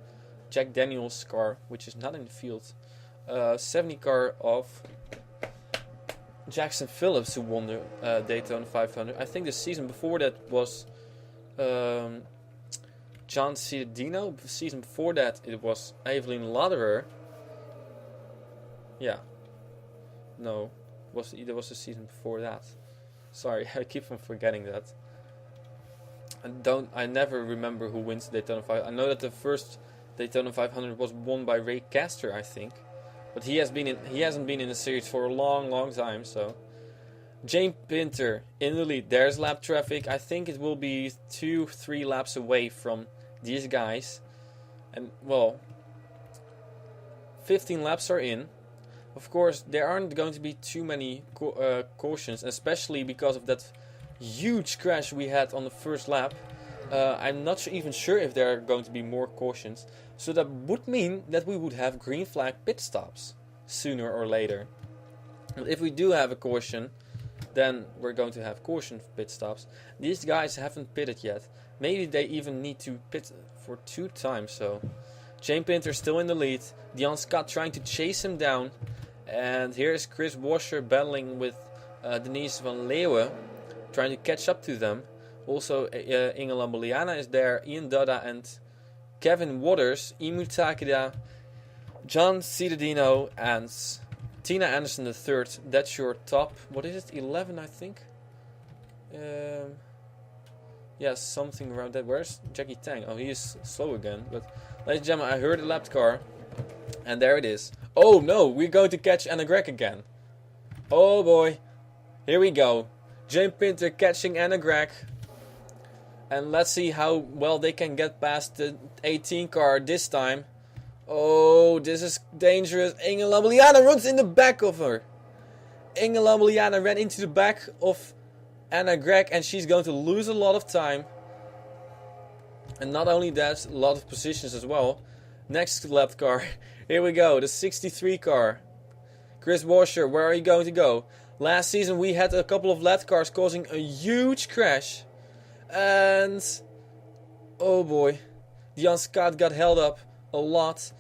Jack Daniels' car, which is not in the field. 70 car of Jackson Phillips who won the Daytona 500. I think the season before that was John Cittadino. The season before that it was Evelyn Lauderer. Yeah. No, there was a season before that. Sorry, I keep on forgetting that. I never remember who wins the Daytona 500. I know that the first Daytona 500 was won by Ray Castor, I think, but he hasn't been in the series for a long time. So, James Pinter in the lead. There's lap traffic. I think it will be 2-3 laps away from these guys, and well, 15 laps are in. Of course, there aren't going to be too many cautions, especially because of that huge crash we had on the first lap. I'm not even sure if there are going to be more cautions. So that would mean that we would have green flag pit stops sooner or later. But if we do have a caution, then we're going to have caution pit stops. These guys haven't pitted yet. Maybe they even need to pit for 2 times. So James Pinter still in the lead. Dion Scott trying to chase him down. And here's Chris Washer battling with Denise van Leeuwen, trying to catch up to them. Also, Inge Lamoliana is there, Ian Dada and Kevin Waters, Imu Takeda, John Cittadino, and Tina Anderson III. That's your top, what is it, 11 I think? Yeah, something around that. Where's Jackie Tang? Oh, he is slow again. But, ladies and gentlemen, I heard a lapped car. And there it is. Oh no, we're going to catch Anna Gregg again. Oh boy. Here we go. James Pinter catching Anna Gregg. And let's see how well they can get past the 18 car this time. Oh, this is dangerous. Inge Lamoliana runs in the back of her. Inge Lamoliana ran into the back of Anna Gregg, and she's going to lose a lot of time. And not only that, a lot of positions as well. Next left car. Here we go, the 63 car. Chris Washer, where are you going to go? Last season we had a couple of left cars causing a huge crash. And... oh boy. Dion Scott got held up a lot.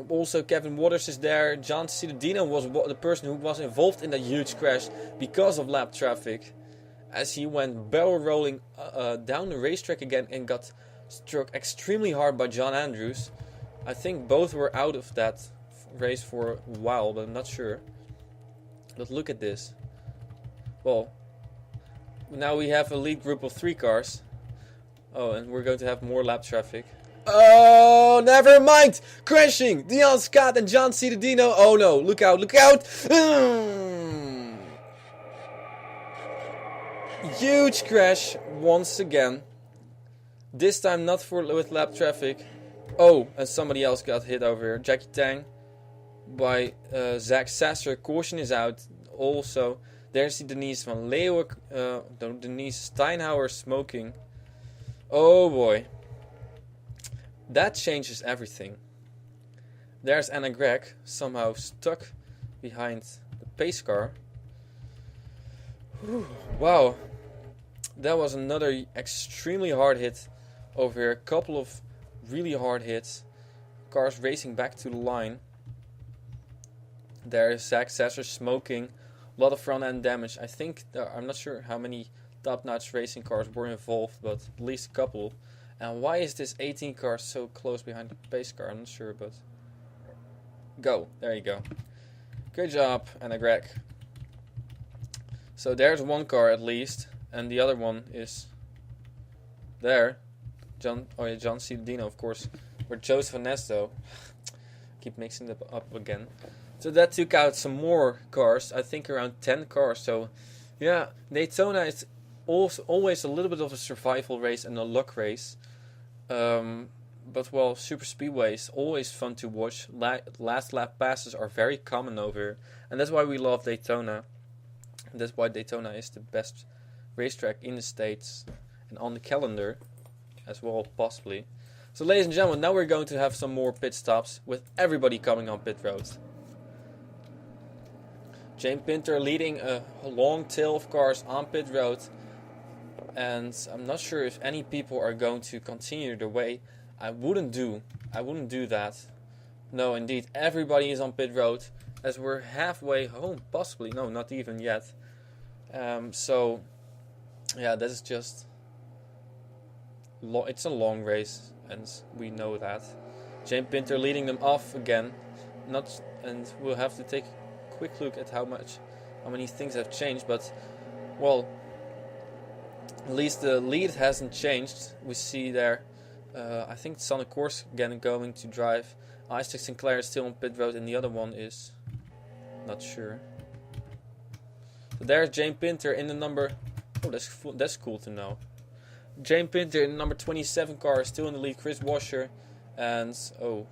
Also, Kevin Waters is there. John Cittadino was the person who was involved in that huge crash because of lap traffic, as he went barrel rolling down the racetrack again and got struck extremely hard by John Andrews. I think both were out of that race for a while, but I'm not sure. But look at this. Well, now we have a lead group of 3 cars. Oh, and we're going to have more lap traffic. Oh, never mind! Crashing! Dion Scott and John Cittadino. Oh no, look out, look out! Huge crash once again. This time not with lap traffic. Oh, and somebody else got hit over here. Jackie Tang by Zach Sasser. Caution is out. Also, there's Denise van Leeuwen, Denise Steinhauer smoking. Oh boy. That changes everything. There's Anna Gregg, somehow stuck behind the pace car. Whew, wow. That was another extremely hard hit over here. A couple of really hard hits. Cars racing back to the line. There's Zach Sasser smoking. A lot of front end damage. I think I'm not sure how many top-notch racing cars were involved, but at least a couple. And why is this 18 car so close behind the pace car? I'm not sure, but go. There you go. Good job, Anna Gregg. So there's one car at least, and the other one is there. John Cittadino, of course, or Joseph Ernesto. Keep mixing them up again. So that took out some more cars. I think around 10 cars. So yeah, Daytona is also always a little bit of a survival race and a luck race. But well, super speedway is always fun to watch. Last lap passes are very common over here, and that's why we love Daytona. And that's why Daytona is the best racetrack in the States and on the calendar as well, possibly. So ladies and gentlemen, now we're going to have some more pit stops with everybody coming on pit road. James Pinter leading a long tail of cars on pit road. And I'm not sure if any people are going to continue their way. I wouldn't do that. No, indeed, everybody is on pit road as we're halfway home, possibly. No, not even yet. So, yeah, this is just... it's a long race, and we know that. James Pinter leading them off again. And we'll have to take a quick look at how many things have changed. But, well... at least the lead hasn't changed. We see there, I think Sonic Course again going to drive. Isaac Sinclair is still on pit road, and the other one is not sure. So there's James Pinter in the number. Oh, that's cool to know. James Pinter in the number 27 car is still in the lead. Chris Washer, and oh,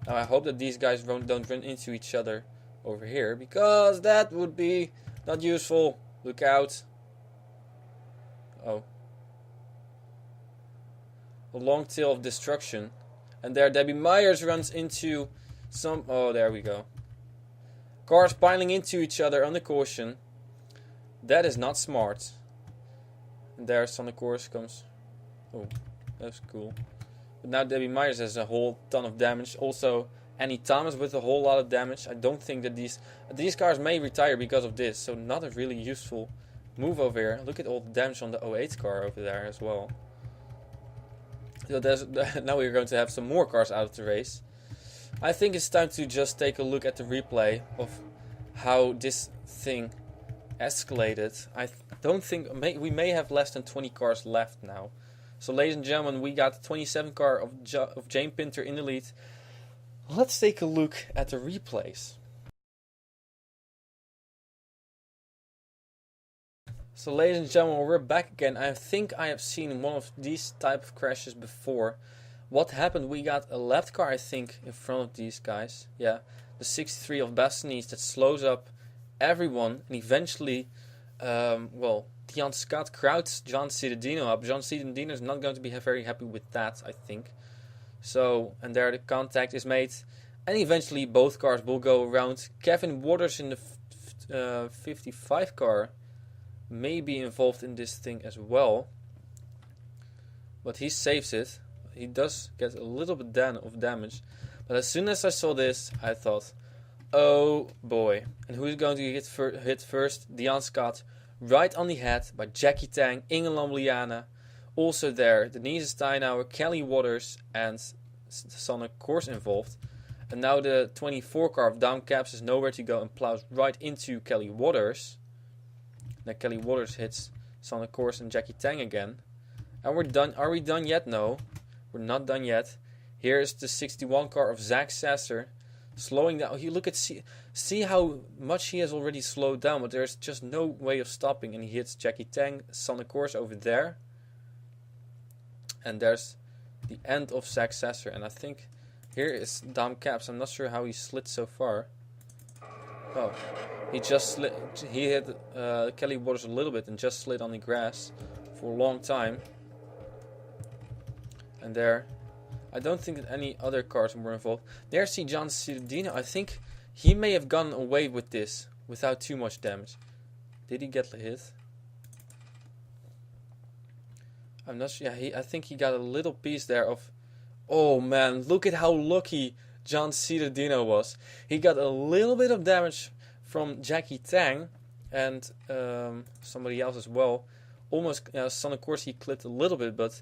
now I hope that these guys don't run into each other over here, because that would be not useful. Look out. Oh. A long tail of destruction. And there Debbie Myers runs into some... oh, there we go. Cars piling into each other on the caution. That is not smart. And there Sonic Course comes. Oh, that's cool. But now Debbie Myers has a whole ton of damage. Also, Annie Thomas with a whole lot of damage. I don't think that these cars may retire because of this. So not a really useful... move over here. Look at all the damage on the 08 car over there as well. So now we're going to have some more cars out of the race. I think it's time to just take a look at the replay of how this thing escalated. I don't think we may have less than 20 cars left now. So ladies and gentlemen, we got the 27 car of James Pinter in the lead. Let's take a look at the replays. So ladies and gentlemen, we're back again. I think I have seen one of these type of crashes before. What happened? We got a left car, I think, in front of these guys. Yeah, the 63 of Bastogne that slows up everyone. And eventually, well, Dion Scott crowds John Cittadino up. John Cittadino is not going to be very happy with that, I think. So, and there the contact is made. And eventually both cars will go around. Kevin Waters in the 55 car may be involved in this thing as well, but he saves it. He does get a little bit of damage, But as soon as I saw this, I thought, oh boy. And who's going to hit first? Dion Scott, right on the head by Jackie Tang, Inge Lambliana. Also there, Denise Steinauer, Kelly Waters, and Sanne Koers involved. And now the 24 car of Dam Caps is nowhere to go and plows right into Kelly Waters. Now Kelly Waters hits Sanne Koers and Jackie Tang again. And we're done. Are we done yet? No, we're not done yet. Here is the 61 car of Zach Sasser, slowing down. You look at see how much he has already slowed down, but there's just no way of stopping. And he hits Jackie Tang, Sanne Koers over there. And there's the end of Zach Sasser. And I think here is Dam Caps. I'm not sure how he slid so far. Oh, he just slid. He hit Kelly Waters a little bit and just slid on the grass for a long time. And there, I don't think that any other cars were involved. There, see John Ciudadino. I think he may have gotten away with this without too much damage. Did he get hit? I'm not sure. Yeah, I think he got a little piece there of. Oh man, look at how lucky John Ciudadino was. He got a little bit of damage from Jackie Tang and somebody else as well. Almost, Sanne Koers he clipped a little bit, but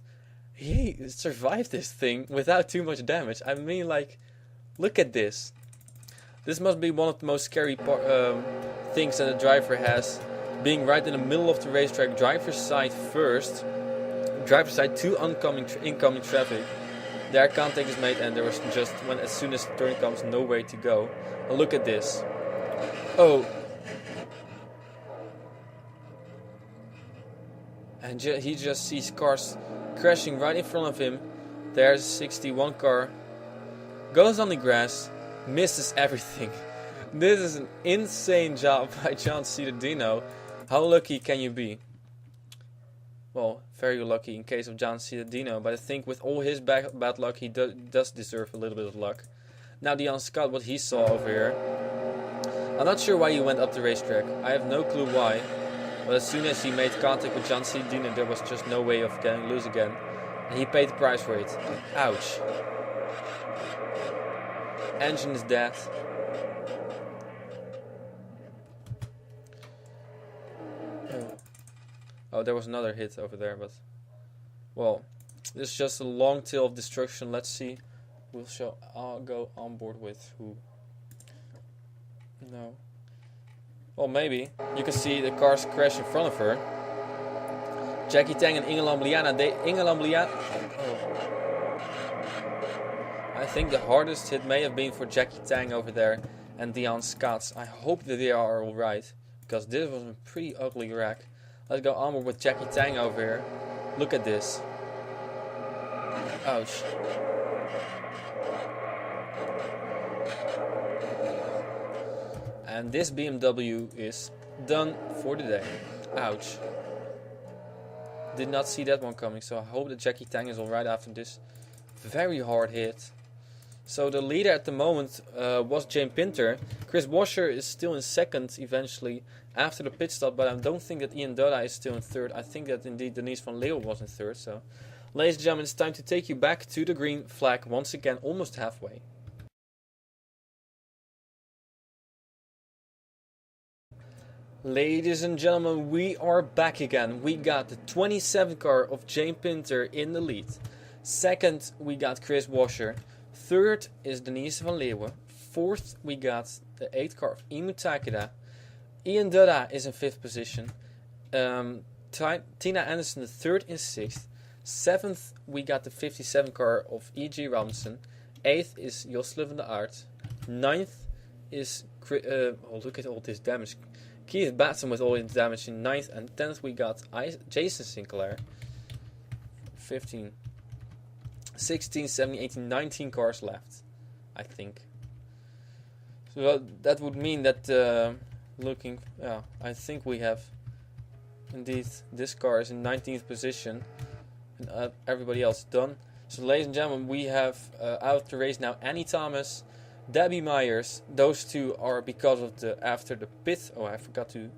he survived this thing without too much damage. I mean, like, look at this. This must be one of the most scary things that a driver has. Being right in the middle of the racetrack, driver's side first, driver's side to incoming traffic. There contact is made and there was just, as soon as the turn comes, no way to go. And look at this. Oh. And he just sees cars crashing right in front of him. There's a 61 car. Goes on the grass. Misses everything. This is an insane job by John Ciudadino. How lucky can you be? Well, very lucky in case of John Ciudadino, but I think with all his bad luck, he does deserve a little bit of luck. Now Dion Scott, what he saw over here. I'm not sure why he went up the racetrack. I have no clue why. But as soon as he made contact with John Ciudadino, there was just no way of getting loose again. And he paid the price for it. Ouch. Engine is dead. Oh, there was another hit over there, but... Well, this is just a long tail of destruction. Let's see. I'll go on board with who. No. Well, maybe. You can see the cars crash in front of her. Jackie Tang and Inge Lambliana. I think the hardest hit may have been for Jackie Tang over there and Dion Scott. I hope that they are alright, because this was a pretty ugly wreck. Let's go onward with Jackie Tang over here. Look at this. Ouch. And this BMW is done for the day. Ouch. Did not see that one coming, so I hope that Jackie Tang is alright after this very hard hit. So the leader at the moment was James Pinter. Chris Washer is still in second eventually after the pit stop, but I don't think that Ian Dutta is still in third. I think that indeed Denise van Leeuwen was in third. So, ladies and gentlemen, it's time to take you back to the green flag once again, almost halfway. Ladies and gentlemen, we are back again. We got the 27 car of James Pinter in the lead. Second, we got Chris Washer. Third is Denise van Leeuwen. Fourth, we got the 8th car of Imu Takeda. Ian Dutta is in 5th position. Tina Anderson, the 3rd in 6th. 7th, we got the 57 car of E.G. Robinson. 8th is Joslev van der Aert. 9th is... look at all this damage. Keith Batson with all his damage in 9th. And 10th, we got Jason Sinclair. 15... 16, 17, 18, 19 cars left, I think. So that would mean that I think we have indeed this car is in 19th position and everybody else done. So ladies and gentlemen, we have out of the race now Annie Thomas, Debbie Myers. Those two are because of after the pit. Oh, I forgot to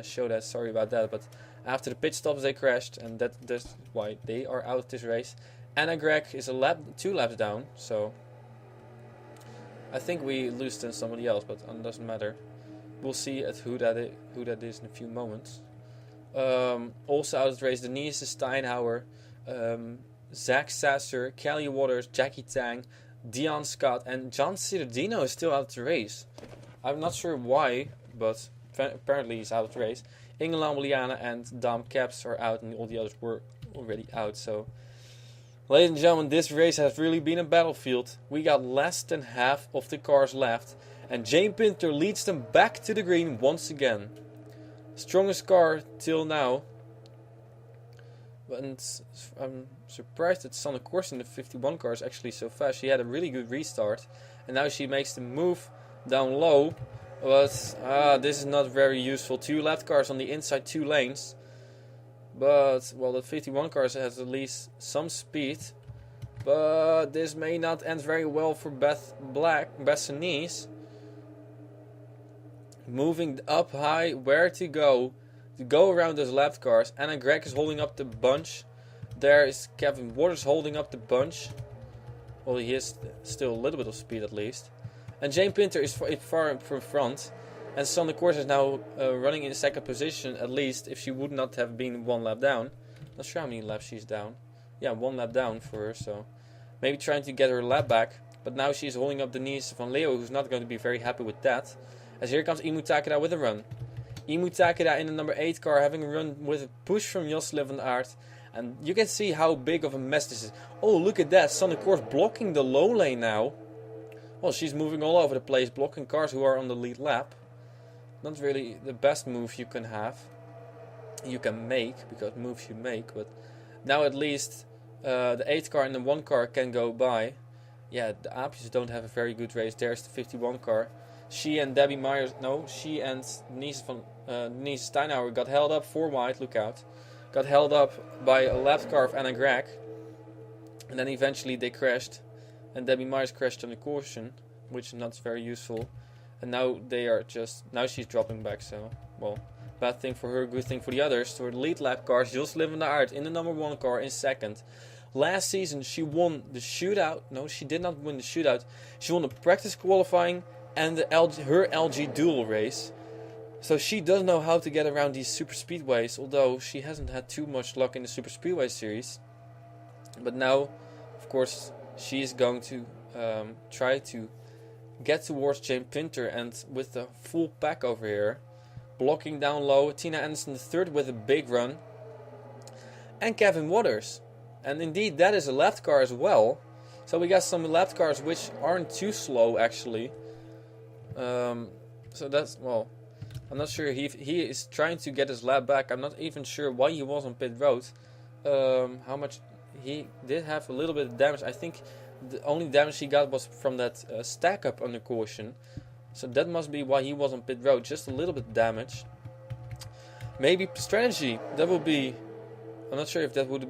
show that. Sorry about that. But after the pit stops, they crashed, and that's why they are out of this race. Anna Gregg is 2 laps down, so I think we lose to somebody else, but it doesn't matter. We'll see at who that is in a few moments. Also out of the race, Denise Steinhauer, Zach Sasser, Kelly Waters, Jackie Tang, Dion Scott, and John Cittadino is still out of the race. I'm not sure why, but apparently he's out of the race. Inge Lambliana and Dom Caps are out, and all the others were already out. So, ladies and gentlemen, this race has really been a battlefield. We got less than half of the cars left, and Jane Pinter leads them back to the green once again. Strongest car till now. And I'm surprised that Sanne Korsen, the 51 car, is actually so fast. She had a really good restart, and now she makes the move down low. But this is not very useful. 2 left cars on the inside 2 lanes. But, well, the 51 car has at least some speed. But this may not end very well for Beth Sinise. Moving up high, where to go? To go around those left cars. Anna Gregg is holding up the bunch. There is Kevin Waters holding up the bunch. Well, he has still a little bit of speed at least. And Jane Pinter is far from front. And Sanne Korsen is now running in second position, at least, if she would not have been 1 lap down. Not sure how many laps she's down. Yeah, 1 lap down for her, so maybe trying to get her lap back. But now she's holding up Denise van Leeuwen, who's not going to be very happy with that. As here comes Imu Takeda with a run. Imu Takeda in the number 8 car, having a run with a push from Josle van Aert. And you can see how big of a mess this is. Oh, look at that. Sanne Korsen blocking the low lane now. Well, she's moving all over the place, blocking cars who are on the lead lap. Not really the best move you can have. You can make, because moves you make. But now at least the 8 car and the 1 car can go by. Yeah, the Aapjes don't have a very good race. There's the 51 car. She and Debbie Myers, no, she and Denise Steinhauer got held up 4 wide, look out. Got held up by a left car of Anna Gregg. And then eventually they crashed. And Debbie Myers crashed on the caution, which is not very useful. And now now she's dropping back, so, well, bad thing for her, good thing for the others. So the lead lap cars, Josle van Aert in the number 1 car in second. Last season she won the shootout. No, she did not win the shootout. She won the practice qualifying and her LG dual race. So she does know how to get around these super speedways, although she hasn't had too much luck in the super speedway series. But now, of course, she is going to try to get towards Jane Pinter, and with the full pack over here, blocking down low, Tina Anderson the third with a big run, and Kevin Waters. And indeed, that is a left car as well. So we got some left cars which aren't too slow actually. So that's, well, I'm not sure. He is trying to get his lap back. I'm not even sure why he was on pit road. How much he did have a little bit of damage. I think the only damage he got was from that stack up under caution. So that must be why he was on pit road. Just a little bit of damage. Maybe strategy. That would be. I'm not sure if that would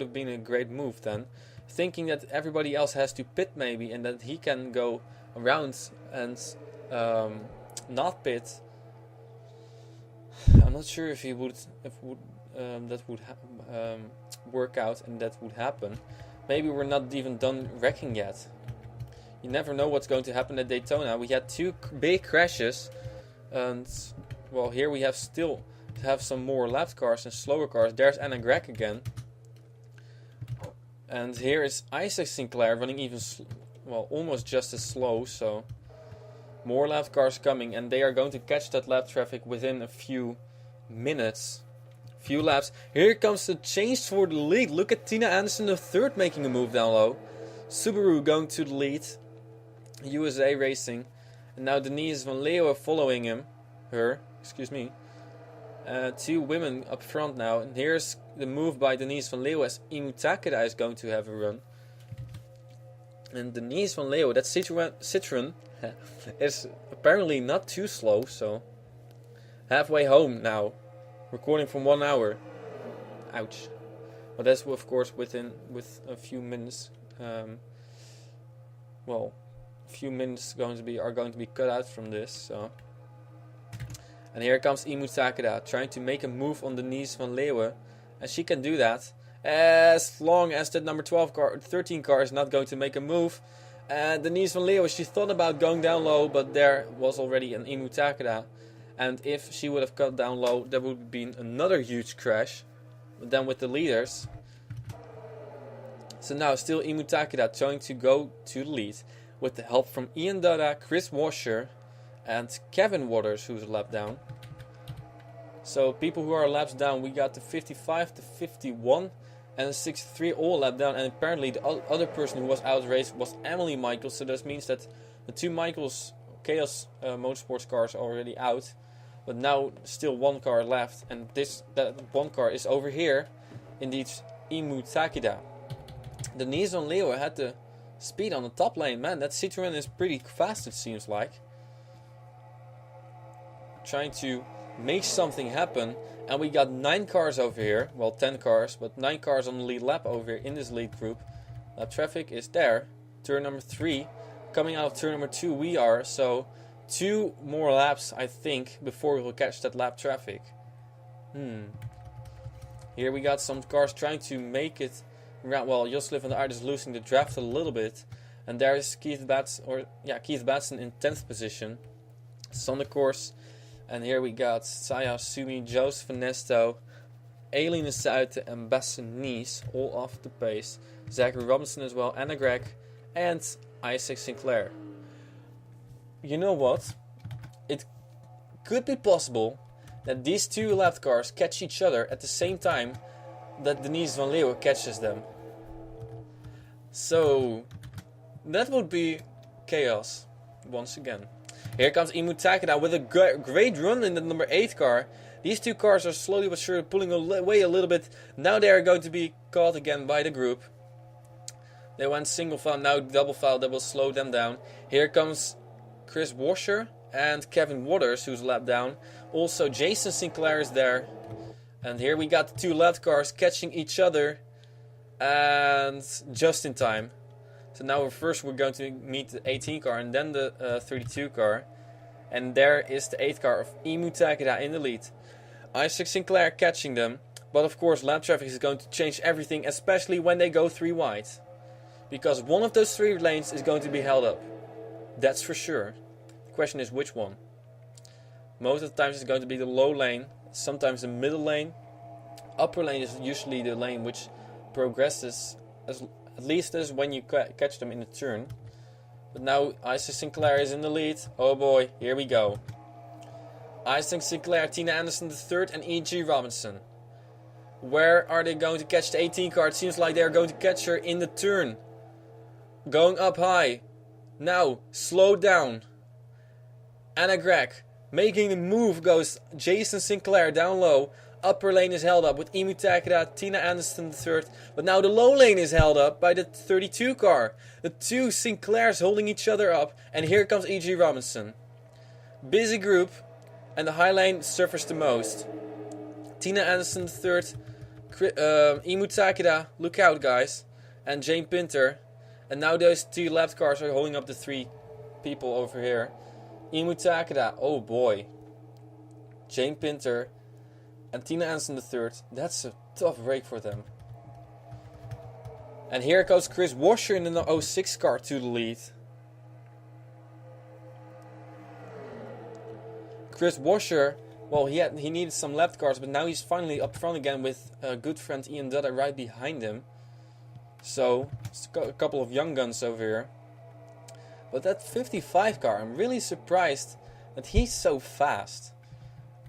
have been a great move then. Thinking that everybody else has to pit maybe, and that he can go around and not pit. I'm not sure if he would, that would work out and that would happen. Maybe we're not even done wrecking yet. You never know what's going to happen at Daytona. We had 2 big crashes, and well, here we have still have some more lap cars and slower cars. There's Anna Gregg again, and here is Isaac Sinclair running even almost just as slow. So more lap cars coming, and they are going to catch that lap traffic within a few minutes. Few laps. Here comes the change for the lead. Look at Tina Anderson the third making a move down low. Subaru going to the lead. USA Racing. And now Denise van Leeuwen following her. 2 women up front now. And here's the move by Denise van Leeuwen as Imu Takeda is going to have a run. And Denise van Leeuwen, that Citroen is apparently not too slow. So halfway home now. Recording from 1 hour. Ouch. But that's of course with a few minutes. A few minutes are going to be cut out from this. So. And here comes Imu Takeda trying to make a move on Denise van Leeuwen, and she can do that as long as that number 13 car is not going to make a move. And Denise Van Leeuwen, she thought about going down low, but there was already an Imu Takeda. And if she would have got down low, there would have been another huge crash. But then with the leaders. So now still Imu Takeda trying to go to the lead. With the help from Ian Dada, Chris Washer and Kevin Waters, who's a lap down. So people who are laps down, we got the 55, the 51 and the 63 all lap down. And apparently the other person who was outraced was Emily Michaels. So that means that the two Michaels Chaos Motorsports cars are already out. But now still one car left. And that one car is over here. Indeed, Imu Takeda. Denise Van Leeuwen had the speed on the top lane. Man, that Citroën is pretty fast, it seems like. Trying to make something happen. And we got 9 cars over here. Well, 10 cars, but 9 cars on the lead lap over here in this lead group. Lap traffic is there. Turn number 3. Coming out of turn number 2 we are. So 2 more laps, I think, before we will catch that lap traffic. Here we got some cars trying to make it. Well, Josliv and Art is losing the draft a little bit. And there is Keith Batson in 10th position. It's on the course. And here we got Saya Sumi, Joseph Nesto, Aileen Suiten and Basson Nice all off the pace. Zachary Robinson as well, Anna Gregg and Isaac Sinclair. You know what? It could be possible that these 2 lap cars catch each other at the same time that Denise Van Leeuwen catches them. So that would be chaos once again. Here comes Imu Takeda with a great run in the number 8 car. These 2 cars are slowly but surely pulling away a little bit. Now they are going to be caught again by the group. They went single file, now double file. That will slow them down. Here comes Chris Washer and Kevin Waters, who's lapped down. Also Jason Sinclair is there. And here we got the 2 left cars catching each other. And just in time. So now first we're going to meet the 18 car and then the 32 car. And there is the 8 car of Imu Takeda in the lead. Isaac Sinclair catching them. But of course lap traffic is going to change everything, especially when they go 3 wide. Because one of those 3 lanes is going to be held up. That's for sure. The question is which one. Most of the times it's going to be the low lane. Sometimes the middle lane. Upper lane is usually the lane which progresses at least as when you catch them in the turn. But now Isaac Sinclair is in the lead. Oh boy, here we go. Isaac Sinclair, Tina Anderson III and E.G. Robinson. Where are they going to catch the 18 car? It seems like they are going to catch her in the turn. Going up high. Now, slow down. Anna Gregg. Making the move goes Jason Sinclair down low. Upper lane is held up with Imu Takeda, Tina Anderson III. But now the low lane is held up by the 32 car. The 2 Sinclairs holding each other up. And here comes E.G. Robinson. Busy group. And the high lane suffers the most. Tina Anderson III. Imu Takeda. Look out guys. And Jane Pinter. And now those 2 left cars are holding up the 3 people over here. Imu Takeda. Oh boy. Jane Pinter. And Tina Anderson III, that's a tough break for them. And here goes Chris Washer in the 06 car to the lead. Chris Washer, well, he needed some left cars, but now he's finally up front again with a good friend Ian Dudda right behind him. So, it's a couple of young guns over here. But that 55 car, I'm really surprised that he's so fast.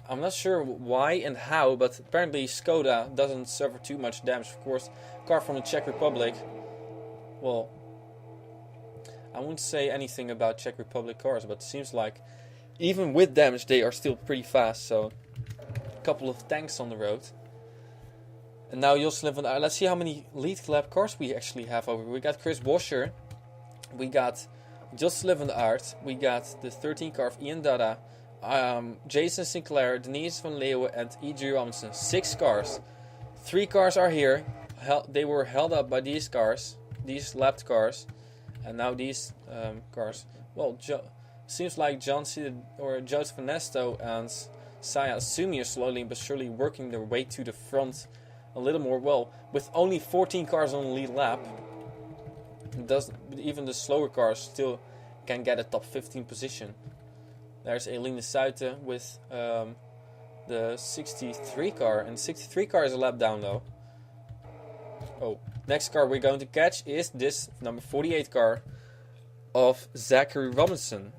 I'm not sure why and how, but apparently Skoda doesn't suffer too much damage. Of course, car from the Czech Republic. Well, I wouldn't say anything about Czech Republic cars, but it seems like even with damage they are still pretty fast. So, a couple of tanks on the road. And now Josselin van Aert. Let's see how many lead lap cars we actually have over here. We got Chris Washer. We got Josselin van Aert. We got the 13 car of Ian Dada. Jason Sinclair, Denise Van Leeuwen and E.G. Robinson. 6 cars. 3 cars are here. They were held up by these cars. These lapped cars. And now these cars. Well, seems like John C. or Joseph Nesto and Saya Sumi are slowly but surely working their way to the front a little more. Well, with only 14 cars on the lead lap. Even the slower cars still can get a top 15 position. There's Eline Suiten with the 63 car, and 63 car is a lap down though. Oh, next car we're going to catch is this number 48 car of Zachary Robinson.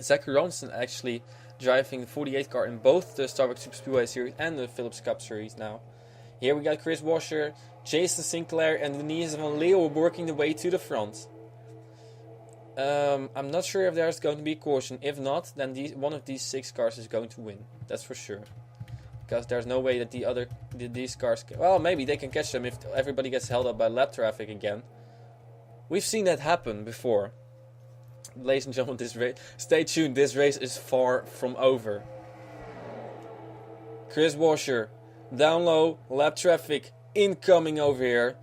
Zachary Robinson actually driving the 48 car in both the Starbucks Super Speedway Series and the Phillips Cup Series now. Here we got Chris Washer, Jason Sinclair and Denise Van Leeuwen working the way to the front. I'm not sure if there's going to be a caution. If not, then one of these 6 cars is going to win. That's for sure. Because there's no way that these cars... Well, maybe they can catch them if everybody gets held up by lap traffic again. We've seen that happen before. Ladies and gentlemen, this race... Stay tuned, this race is far from over. Chris Washer, down low, lap traffic, incoming over here.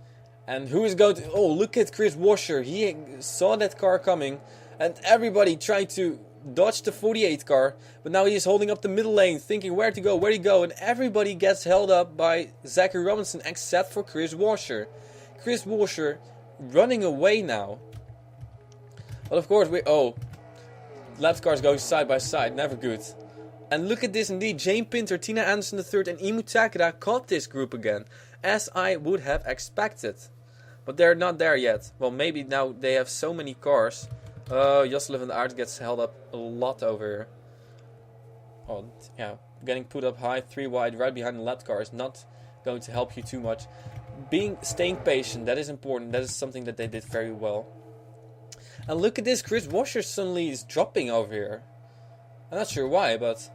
And who is going to... Oh, look at Chris Washer. He saw that car coming. And everybody tried to dodge the 48 car. But now he is holding up the middle lane, thinking where to go. And everybody gets held up by Zachary Robinson, except for Chris Washer. Chris Washer running away now. Well, of course, lap cars going side by side. Never good. And look at this indeed. Jane Pinter, Tina Anderson III and Imu Takeda caught this group again. As I would have expected. But they're not there yet. Well, maybe now they have so many cars. Josselin van Aert gets held up a lot over here. Oh, yeah. Getting put up high, 3 wide, right behind the lap car is not going to help you too much. Staying patient, that is important. That is something that they did very well. And look at this. Chris Washer suddenly is dropping over here. I'm not sure why, but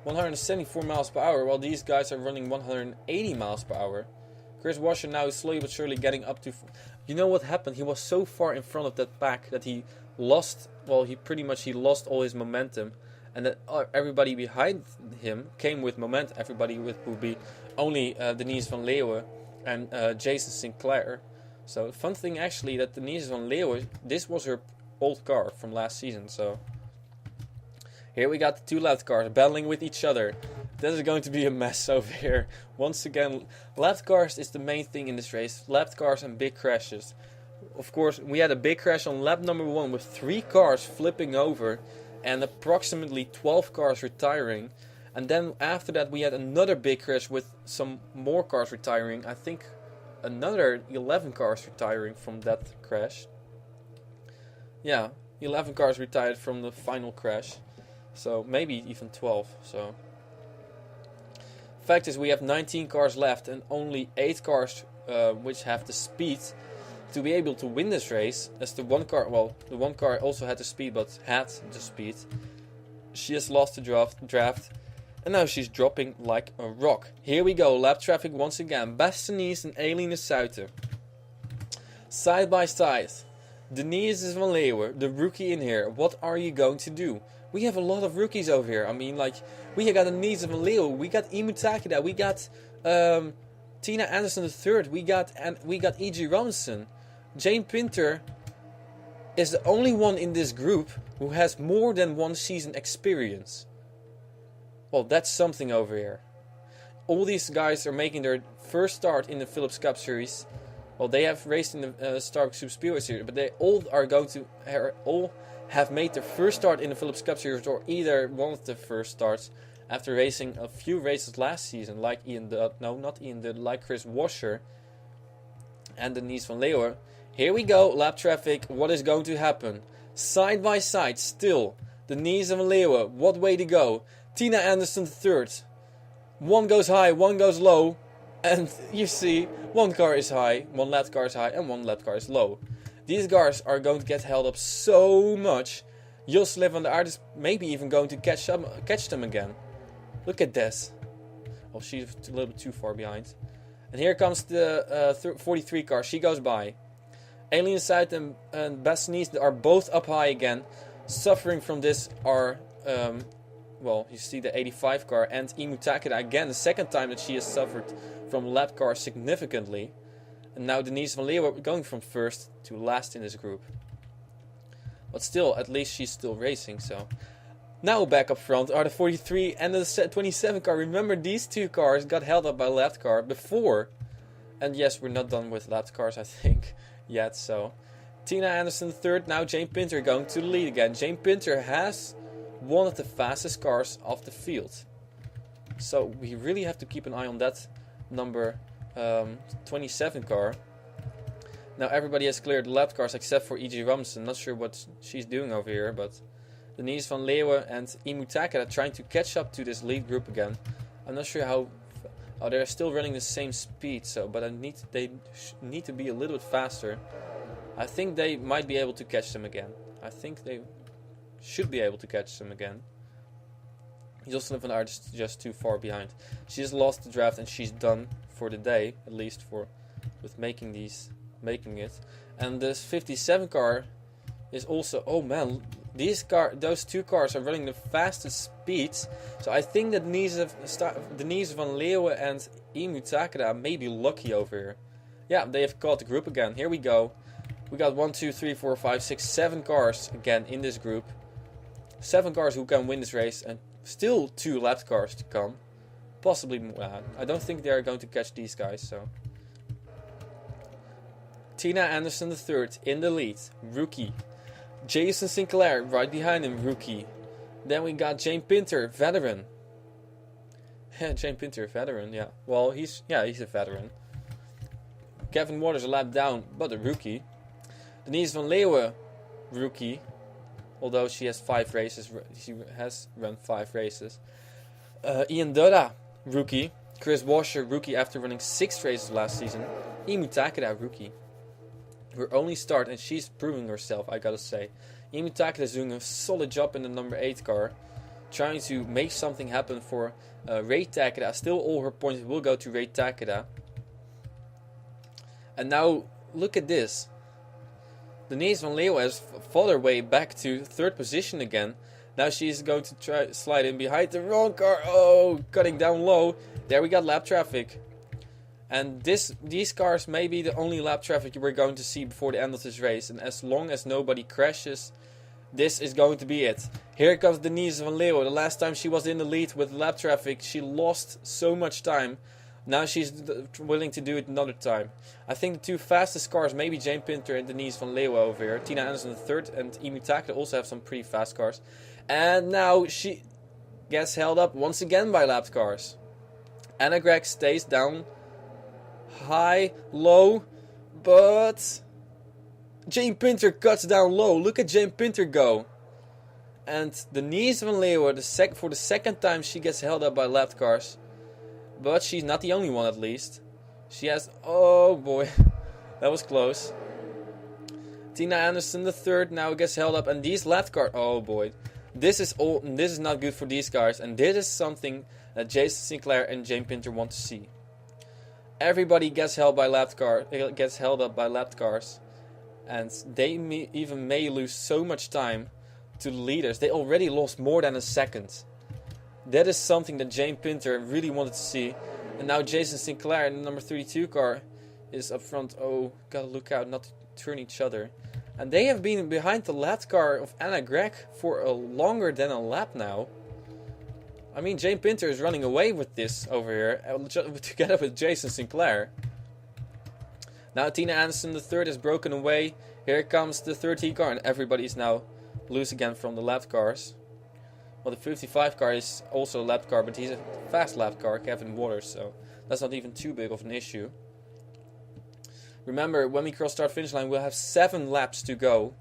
174 miles per hour, while these guys are running 180 miles per hour. Chris Washer now is slowly but surely getting up to... You know what happened? He was so far in front of that pack that he lost... Well, he lost all his momentum. And that everybody behind him came with momentum. Everybody would be only Denise Van Leeuwen and Jason Sinclair. So the fun thing actually that Denise Van Leeuwen, this was her old car from last season. So here we got the 2 lap cars battling with each other. This is going to be a mess over here. Once again, lap cars is the main thing in this race. Lap cars and big crashes. Of course, we had a big crash on lap number 1 with 3 cars flipping over and approximately 12 cars retiring. And then after that we had another big crash with some more cars retiring. I think another 11 cars retiring from that crash. Yeah, 11 cars retired from the final crash. So maybe even 12. So fact is we have 19 cars left and only 8 cars which have the speed to be able to win this race. As the one car, well, the one car also had the speed but had the speed. She has lost the draft and now she's dropping like a rock. Here we go, lap traffic once again. Denise and Eline Suiten. Side by side. Denise Van Leeuwen, the rookie in here. What are you going to do? We have a lot of rookies over here. I mean, like, we got Denise Van Leeuwen, we got Imu Takeda, we got Tina Anderson III, we got E.G. Robinson. Jane Pinter is the only one in this group who has more than 1 season experience. Well, that's something over here. All these guys are making their first start in the Phillips Cup Series. Well, they have raced in the Starbucks Super Speedway Series, but they all have made their first start in the Phillips Cup Series, or either one of the first starts after racing a few races last season, like like Chris Washer and Denise Van Leeuwen. Here we go, lap traffic. What is going to happen? Side by side, still. Denise Van Leeuwen, what way to go? Tina Anderson III. One goes high, one goes low. And you see, one car is high, one lap car is high, and one lap car is low. These cars are going to get held up so much. Josselin van Aert is maybe even going to catch them again. Look at this. Oh, she's a little bit too far behind. And here comes the 43 car. She goes by. Eline Suiten and Denise are both up high again. Suffering from this are, well, you see the 85 car and Imu Takeda again. The second time that she has suffered from lap car significantly. And now Denise Van Leeuwen going from first to last in this group. But still, at least she's still racing, so. Now back up front are the 43 and the 27 car. Remember, these 2 cars got held up by lap car before. And yes, we're not done with lap cars, I think. yet. So Tina Anderson third. Now Jane Pinter going to the lead again. Jane Pinter has one of the fastest cars off the field. So we really have to keep an eye on that number 27 car. Now everybody has cleared the lap cars except for E.G. Robinson. Not sure what she's doing over here, but Denise van Leeuwen and Imu Takeda trying to catch up to this lead group again. I'm not sure how. Oh, they're still running the same speed, so but they need to be a little bit faster. I think they might be able to catch them again. I think they should be able to catch them again. Jocelyn van Aert is just too far behind. She has lost the draft and she's done for the day, at least with making it. And this 57 car is also, oh man, those two cars are running the fastest speeds. So I think that Denise van Leeuwen and Imu Takeda may be lucky over here. Yeah, they have caught the group again. Here we go. We got 1, 2, 3, 4, 5, 6, 7 cars again in this group. 7 cars who can win this race, and still 2 lapped cars to come. Possibly more. I don't think they are going to catch these guys. So Tina Anderson the third in the lead, rookie. Jason Sinclair right behind him, rookie. Then we got Jane Pinter, veteran. Jane Pinter, veteran, yeah. Well, he's a veteran. Kevin Waters a lap down, but a rookie. Denise van Leeuwen, rookie. Although she has 5 races, she has run 5 races. Ian Dudda, rookie. Chris Washer, rookie after running 6 races last season. Imu Takeda, rookie. Her only start, and she's proving herself, I gotta say. Imu Takeda is doing a solid job in the number 8 car. Trying to make something happen for Ray Takeda. Still all her points will go to Ray Takeda. And now, look at this. Denise van Leeuwen has fought her way back to 3rd position again. Now she's going to try slide in behind the wrong car. Oh, cutting down low. There we got lap traffic. And these cars may be the only lap traffic we're going to see before the end of this race. And as long as nobody crashes, this is going to be it. Here comes Denise van Leeuwen. The last time she was in the lead with lap traffic, she lost so much time. Now she's willing to do it another time. I think the 2 fastest cars, maybe Jane Pinter and Denise van Leeuwen over here. Tina Anderson the third and Imu Takeda also have some pretty fast cars. And now she gets held up once again by lapped cars. Anna Gregg stays down. High, low, but Jane Pinter cuts down low. Look at Jane Pinter go. And Denise van Leeuwen, for the second time she gets held up by lapped cars. But she's not the only one, at least. She has... Oh, boy. That was close. Tina Anderson, the third, now gets held up. And these lapped cars... Oh, boy. This is not good for these guys. And this is something that Jason Sinclair and Jane Pinter want to see. Everybody gets held up by lapped cars. And they may lose so much time to the leaders. They already lost more than a second. That is something that Jane Pinter really wanted to see. And now Jason Sinclair in the number 32 car is up front. Oh, gotta look out not to turn each other. And they have been behind the lapped car of Anna Gregg for longer than a lap now. I mean, Jane Pinter is running away with this over here, together with Jason Sinclair. Now Tina Anderson the third is broken away. Here comes the 13 car, and everybody is now loose again from the lapped cars. Well, the 55 car is also a lapped car, but he's a fast lapped car, Kevin Waters, so that's not even too big of an issue. Remember, when we cross start finish line, we'll have 7 laps to go.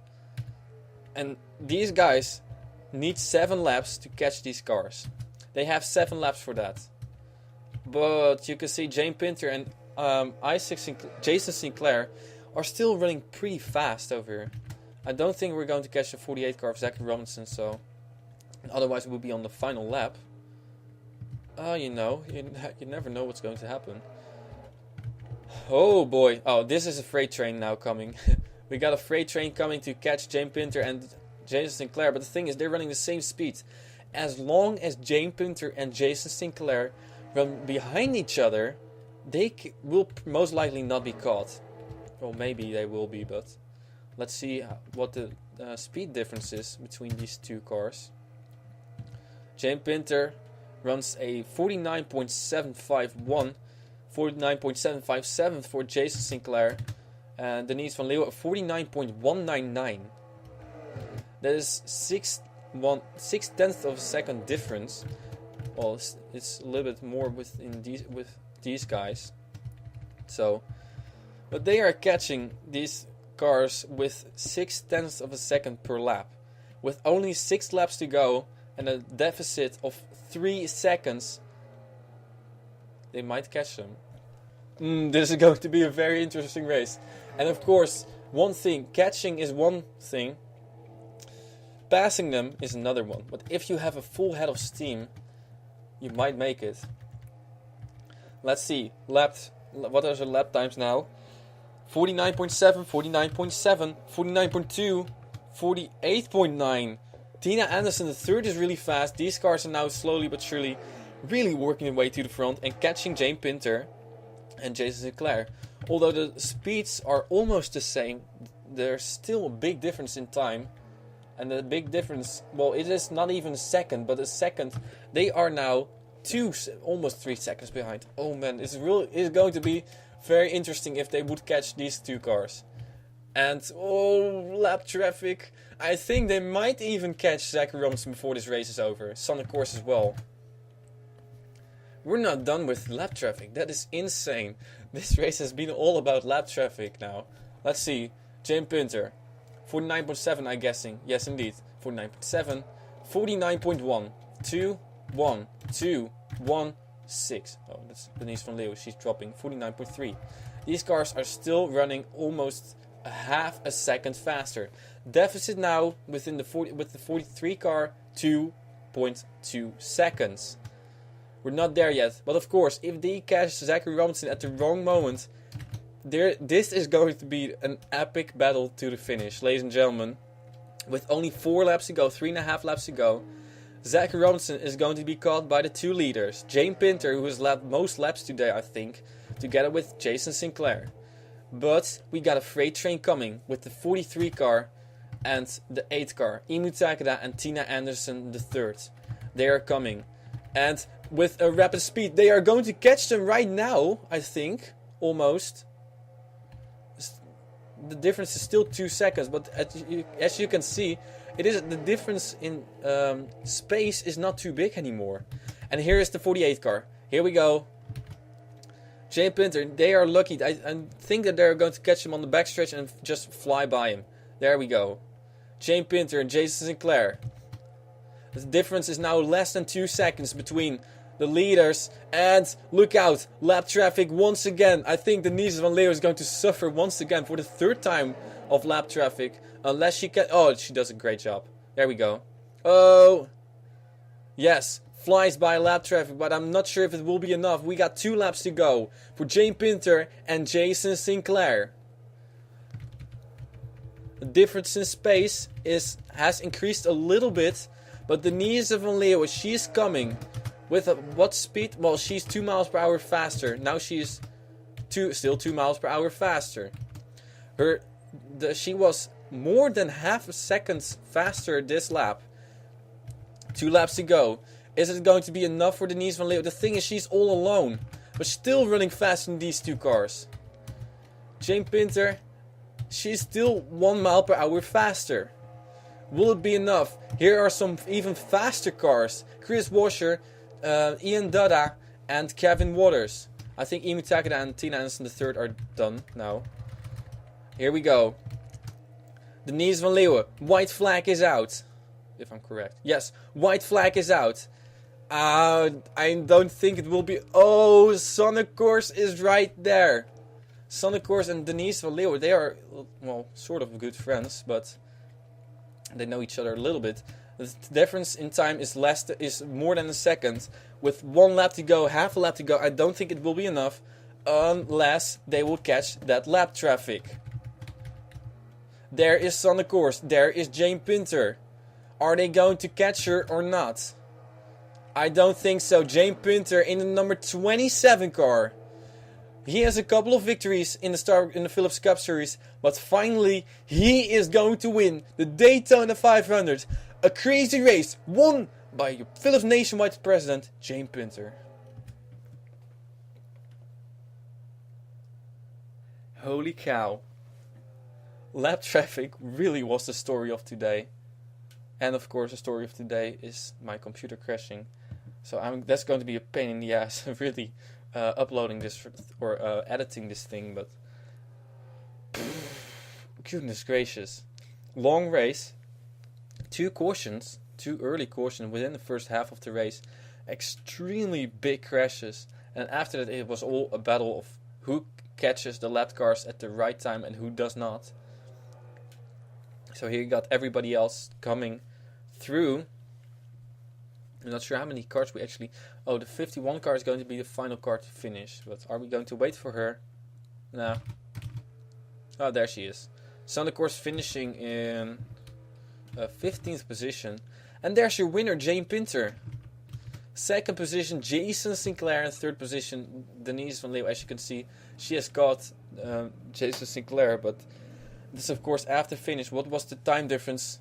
And these guys need 7 laps to catch these cars. They have 7 laps for that. But you can see Jane Pinter and Jason Sinclair are still running pretty fast over here. I don't think we're going to catch the 48 car of Zachary Robinson, so... Otherwise we'll be on the final lap. You never know what's going to happen. Oh boy. Oh, this is a freight train now coming. We got a freight train coming to catch Jane Pinter and Jason Sinclair. But the thing is, they're running the same speed. As long as Jane Pinter and Jason Sinclair run behind each other, they will most likely not be caught. Well, maybe they will be, but let's see what the speed difference is between these 2 cars. Jane Pinter runs a 49.751, 49.757 for Jason Sinclair, And Denise van Leeuwen 49.199. That is 6/10 of a second difference. Well, it's a little bit more with these guys. So, but they are catching these cars with 6/10 of a second per lap. With only 6 laps to go and a deficit of 3 seconds, they might catch them. This is going to be a very interesting race. And of course, one thing, catching is one thing, passing them is another one. But if you have a full head of steam, you might make it. Let's see, what are the lap times now? 49.7, 49.7, 49.2, 48.9. Tina Anderson, the third, is really fast. These cars are now slowly but surely really working their way to the front and catching Jane Pinter and Jason Sinclair. Although the speeds are almost the same, there's still a big difference in time. And the big difference, well, it is not even a second, but a second. They are now almost 3 seconds behind. Oh man, it's going to be very interesting if they would catch these two cars. And lap traffic. I think they might even catch Zachary Robinson before this race is over. Sonic Course as well. We're not done with lap traffic. That is insane. This race has been all about lap traffic now. Let's see. Jane Pinter. 49.7, I'm guessing. Yes, indeed. 49.7. 49.1. 2, 1, 2, 1, 6. Oh, that's Denise van Leeuwen. She's dropping. 49.3. These cars are still running almost a half a second faster. Deficit now with the 43 car, 2.2 seconds. We're not there yet. But of course, if they catch Zachary Robinson at the wrong moment, this is going to be an epic battle to the finish, ladies and gentlemen. With only 4 laps to go, 3.5 laps to go, Zachary Robinson is going to be caught by the 2 leaders. Jane Pinter, who has lapped most laps today, I think, together with Jason Sinclair. But we got a freight train coming with the 43 car and the 8 car. Imu Takeda and Tina Anderson the third. They are coming. And with a rapid speed, they are going to catch them right now, I think. Almost. The difference is still 2 seconds, but as you can see, the difference in space is not too big anymore. And here is the 48 car. Here we go. Jane Pinter, they are lucky. I think that they're going to catch him on the backstretch and just fly by him. There we go. Jane Pinter and Jason Sinclair. The difference is now less than 2 seconds between the leaders. And look out, lap traffic once again. I think Denise van Leeuwen is going to suffer once again for the 3rd time of lap traffic. Unless she can... Oh, she does a great job. There we go. Oh. Yes. Flies by lap traffic, but I'm not sure if it will be enough. We got 2 laps to go for Jane Pinter and Jason Sinclair. The difference in space has increased a little bit, but Denise van Leeuwen, she is coming with what speed? Well, she's 2 miles per hour faster. Now she's still 2 miles per hour faster. She was more than half a second faster this lap. 2 laps to go. Is it going to be enough for Denise van Leeuwen? The thing is, she's all alone, but still running faster than these 2 cars. Jane Pinter, she's still 1 mile per hour faster. Will it be enough? Here are some even faster cars. Chris Washer, Ian Dada, and Kevin Waters. I think Imu Takeda and Tina Anderson III are done now. Here we go. Denise van Leeuwen, white flag is out. If I'm correct. Yes, white flag is out. I don't think it will be... Oh, Sonic Course is right there. Sonic Course and Denise van Leeuwen, they are, well, sort of good friends, but they know each other a little bit. The difference in time is more than a second. With 1 lap to go, half a lap to go, I don't think it will be enough unless they will catch that lap traffic. There is Sonic Course. There is Jane Pinter. Are they going to catch her or not? I don't think so. Jane Pinter in the number 27 car. He has a couple of victories in the Phillips Cup Series, but finally he is going to win the Daytona 500. A crazy race won by your Phillips Nationwide president, Jane Pinter. Holy cow. lap traffic really was the story of today. And of course, the story of today is my computer crashing. So that's going to be a pain in the ass, really, uploading this or editing this thing. But goodness gracious, long race, two early cautions within the first half of the race, extremely big crashes, and after that it was all a battle of who catches the lap cars at the right time and who does not. So here you got everybody else coming through. I'm not sure how many cars we actually... Oh, the 51 car is going to be the final car to finish. But are we going to wait for her? No. Oh, there she is. So, of course, finishing in 15th position. And there's your winner, Jane Pinter. Second position, Jason Sinclair. And third position, Denise van Leeuwen. As you can see, she has got Jason Sinclair. But this, of course, after finish. What was the time difference?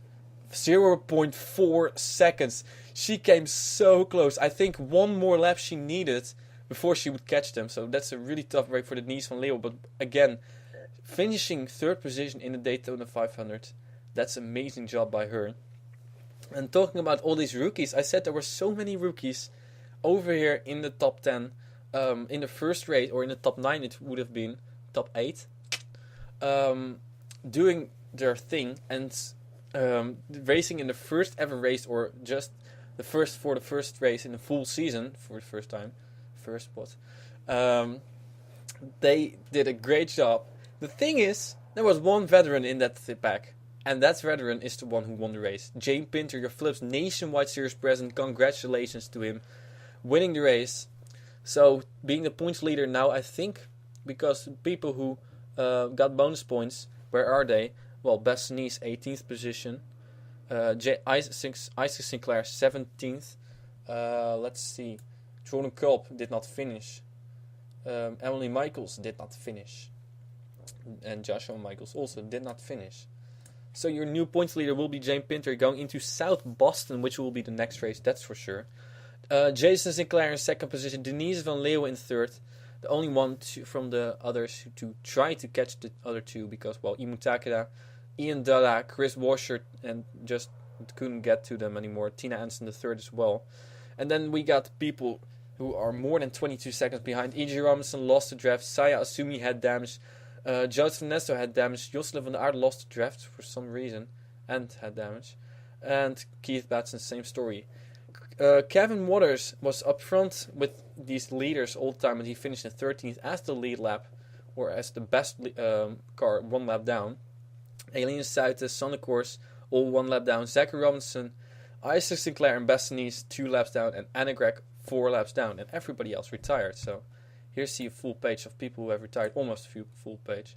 0.4 seconds. She came so close. I think one more lap she needed before she would catch them. So that's a really tough break for Denise van Leeuwen. But again, finishing third position in the Daytona 500. That's an amazing job by her. And talking about all these rookies, I said there were so many rookies over here in the top 10. In the first race, or in the top 9 it would have been, top 8. Doing their thing and racing in the first ever race, or just the first race in the full season for the first time. They did a great job. The thing is, there was one veteran in that pack, and that veteran is the one who won the race. Jane Pinter, your Philips Nationwide Series president, congratulations to him winning the race. So being the points leader now, I think, because people who got bonus points, where are they? Well, Bessani's 18th position. Isaac Sinclair 17th. Let's see. Jordan Kulp did not finish. Emily Michaels did not finish. And Joshua Michaels also did not finish. So your new points leader will be Jane Pinter going into South Boston, which will be the next race, that's for sure. Jason Sinclair in second position. Denise van Leeuwen in third. The only one from the others to try to catch the other two, because, well, Imu Takeda, Ian Dalla, Chris Washer, and just couldn't get to them anymore. Tina Anson the third as well. And then we got people who are more than 22 seconds behind. E.J. Robinson lost the draft. Saya Asumi had damage. Joseph Nesto had damage. Josselin van der Aarde lost the draft for some reason and had damage. And Keith Batson, same story. Kevin Waters was up front with these leaders all the time, and he finished in 13th as the lead lap, or as the best car, one lap down. Aileen Suites, Sonne Course, all one lap down. Zachary Robinson, Isaac Sinclair and Bessani's 2 laps down, and Anna Gregg 4 laps down, and everybody else retired. So here's the full page of people who have retired, almost a full page.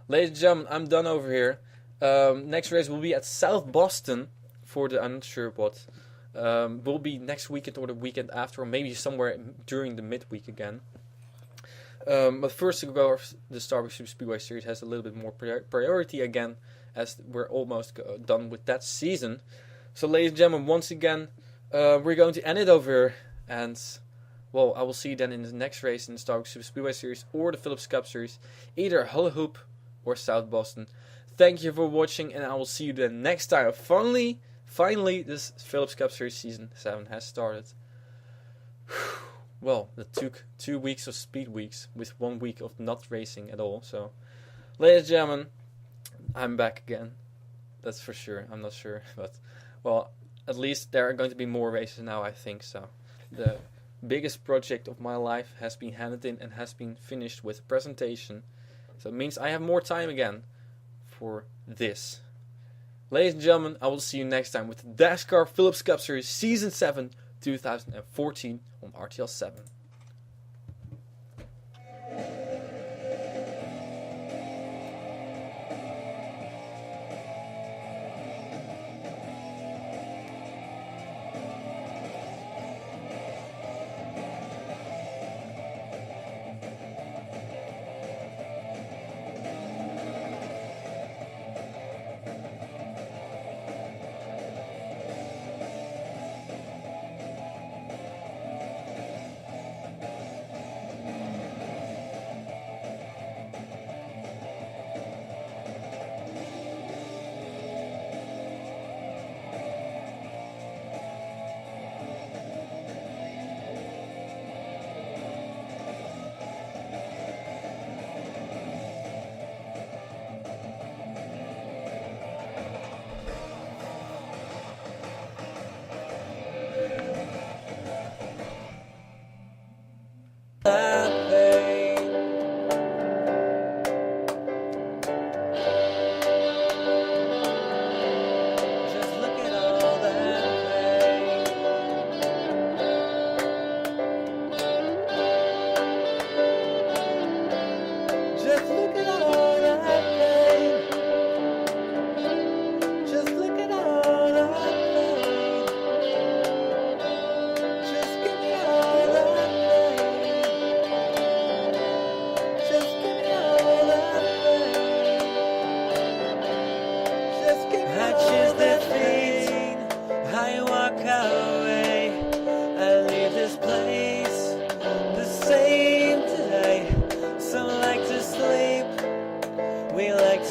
Ladies and gentlemen, I'm done over here. Next race will be at South Boston for the, I'm not sure what, will be next weekend or the weekend after, or maybe somewhere during the midweek again. But first, the Starbucks Super Speedway Series has a little bit more priority again, as we're almost done with that season. So, ladies and gentlemen, once again, we're going to end it over here, and, well, I will see you then in the next race in the Starbucks Super Speedway Series or the Phillips Cup Series, either Hula Hoop or South Boston. Thank you for watching, and I will see you then next time. Finally, this Phillips Cup Series Season 7 has started. Well, it took 2 weeks of speed weeks with 1 week of not racing at all. So, ladies and gentlemen, I'm back again. That's for sure. I'm not sure, but, well, at least there are going to be more races now, I think so. The biggest project of my life has been handed in and has been finished with a presentation. So it means I have more time again for this. Ladies and gentlemen, I will see you next time with the Dascar Phillips Cup Series Season 7 2014 on RTL 7.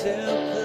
to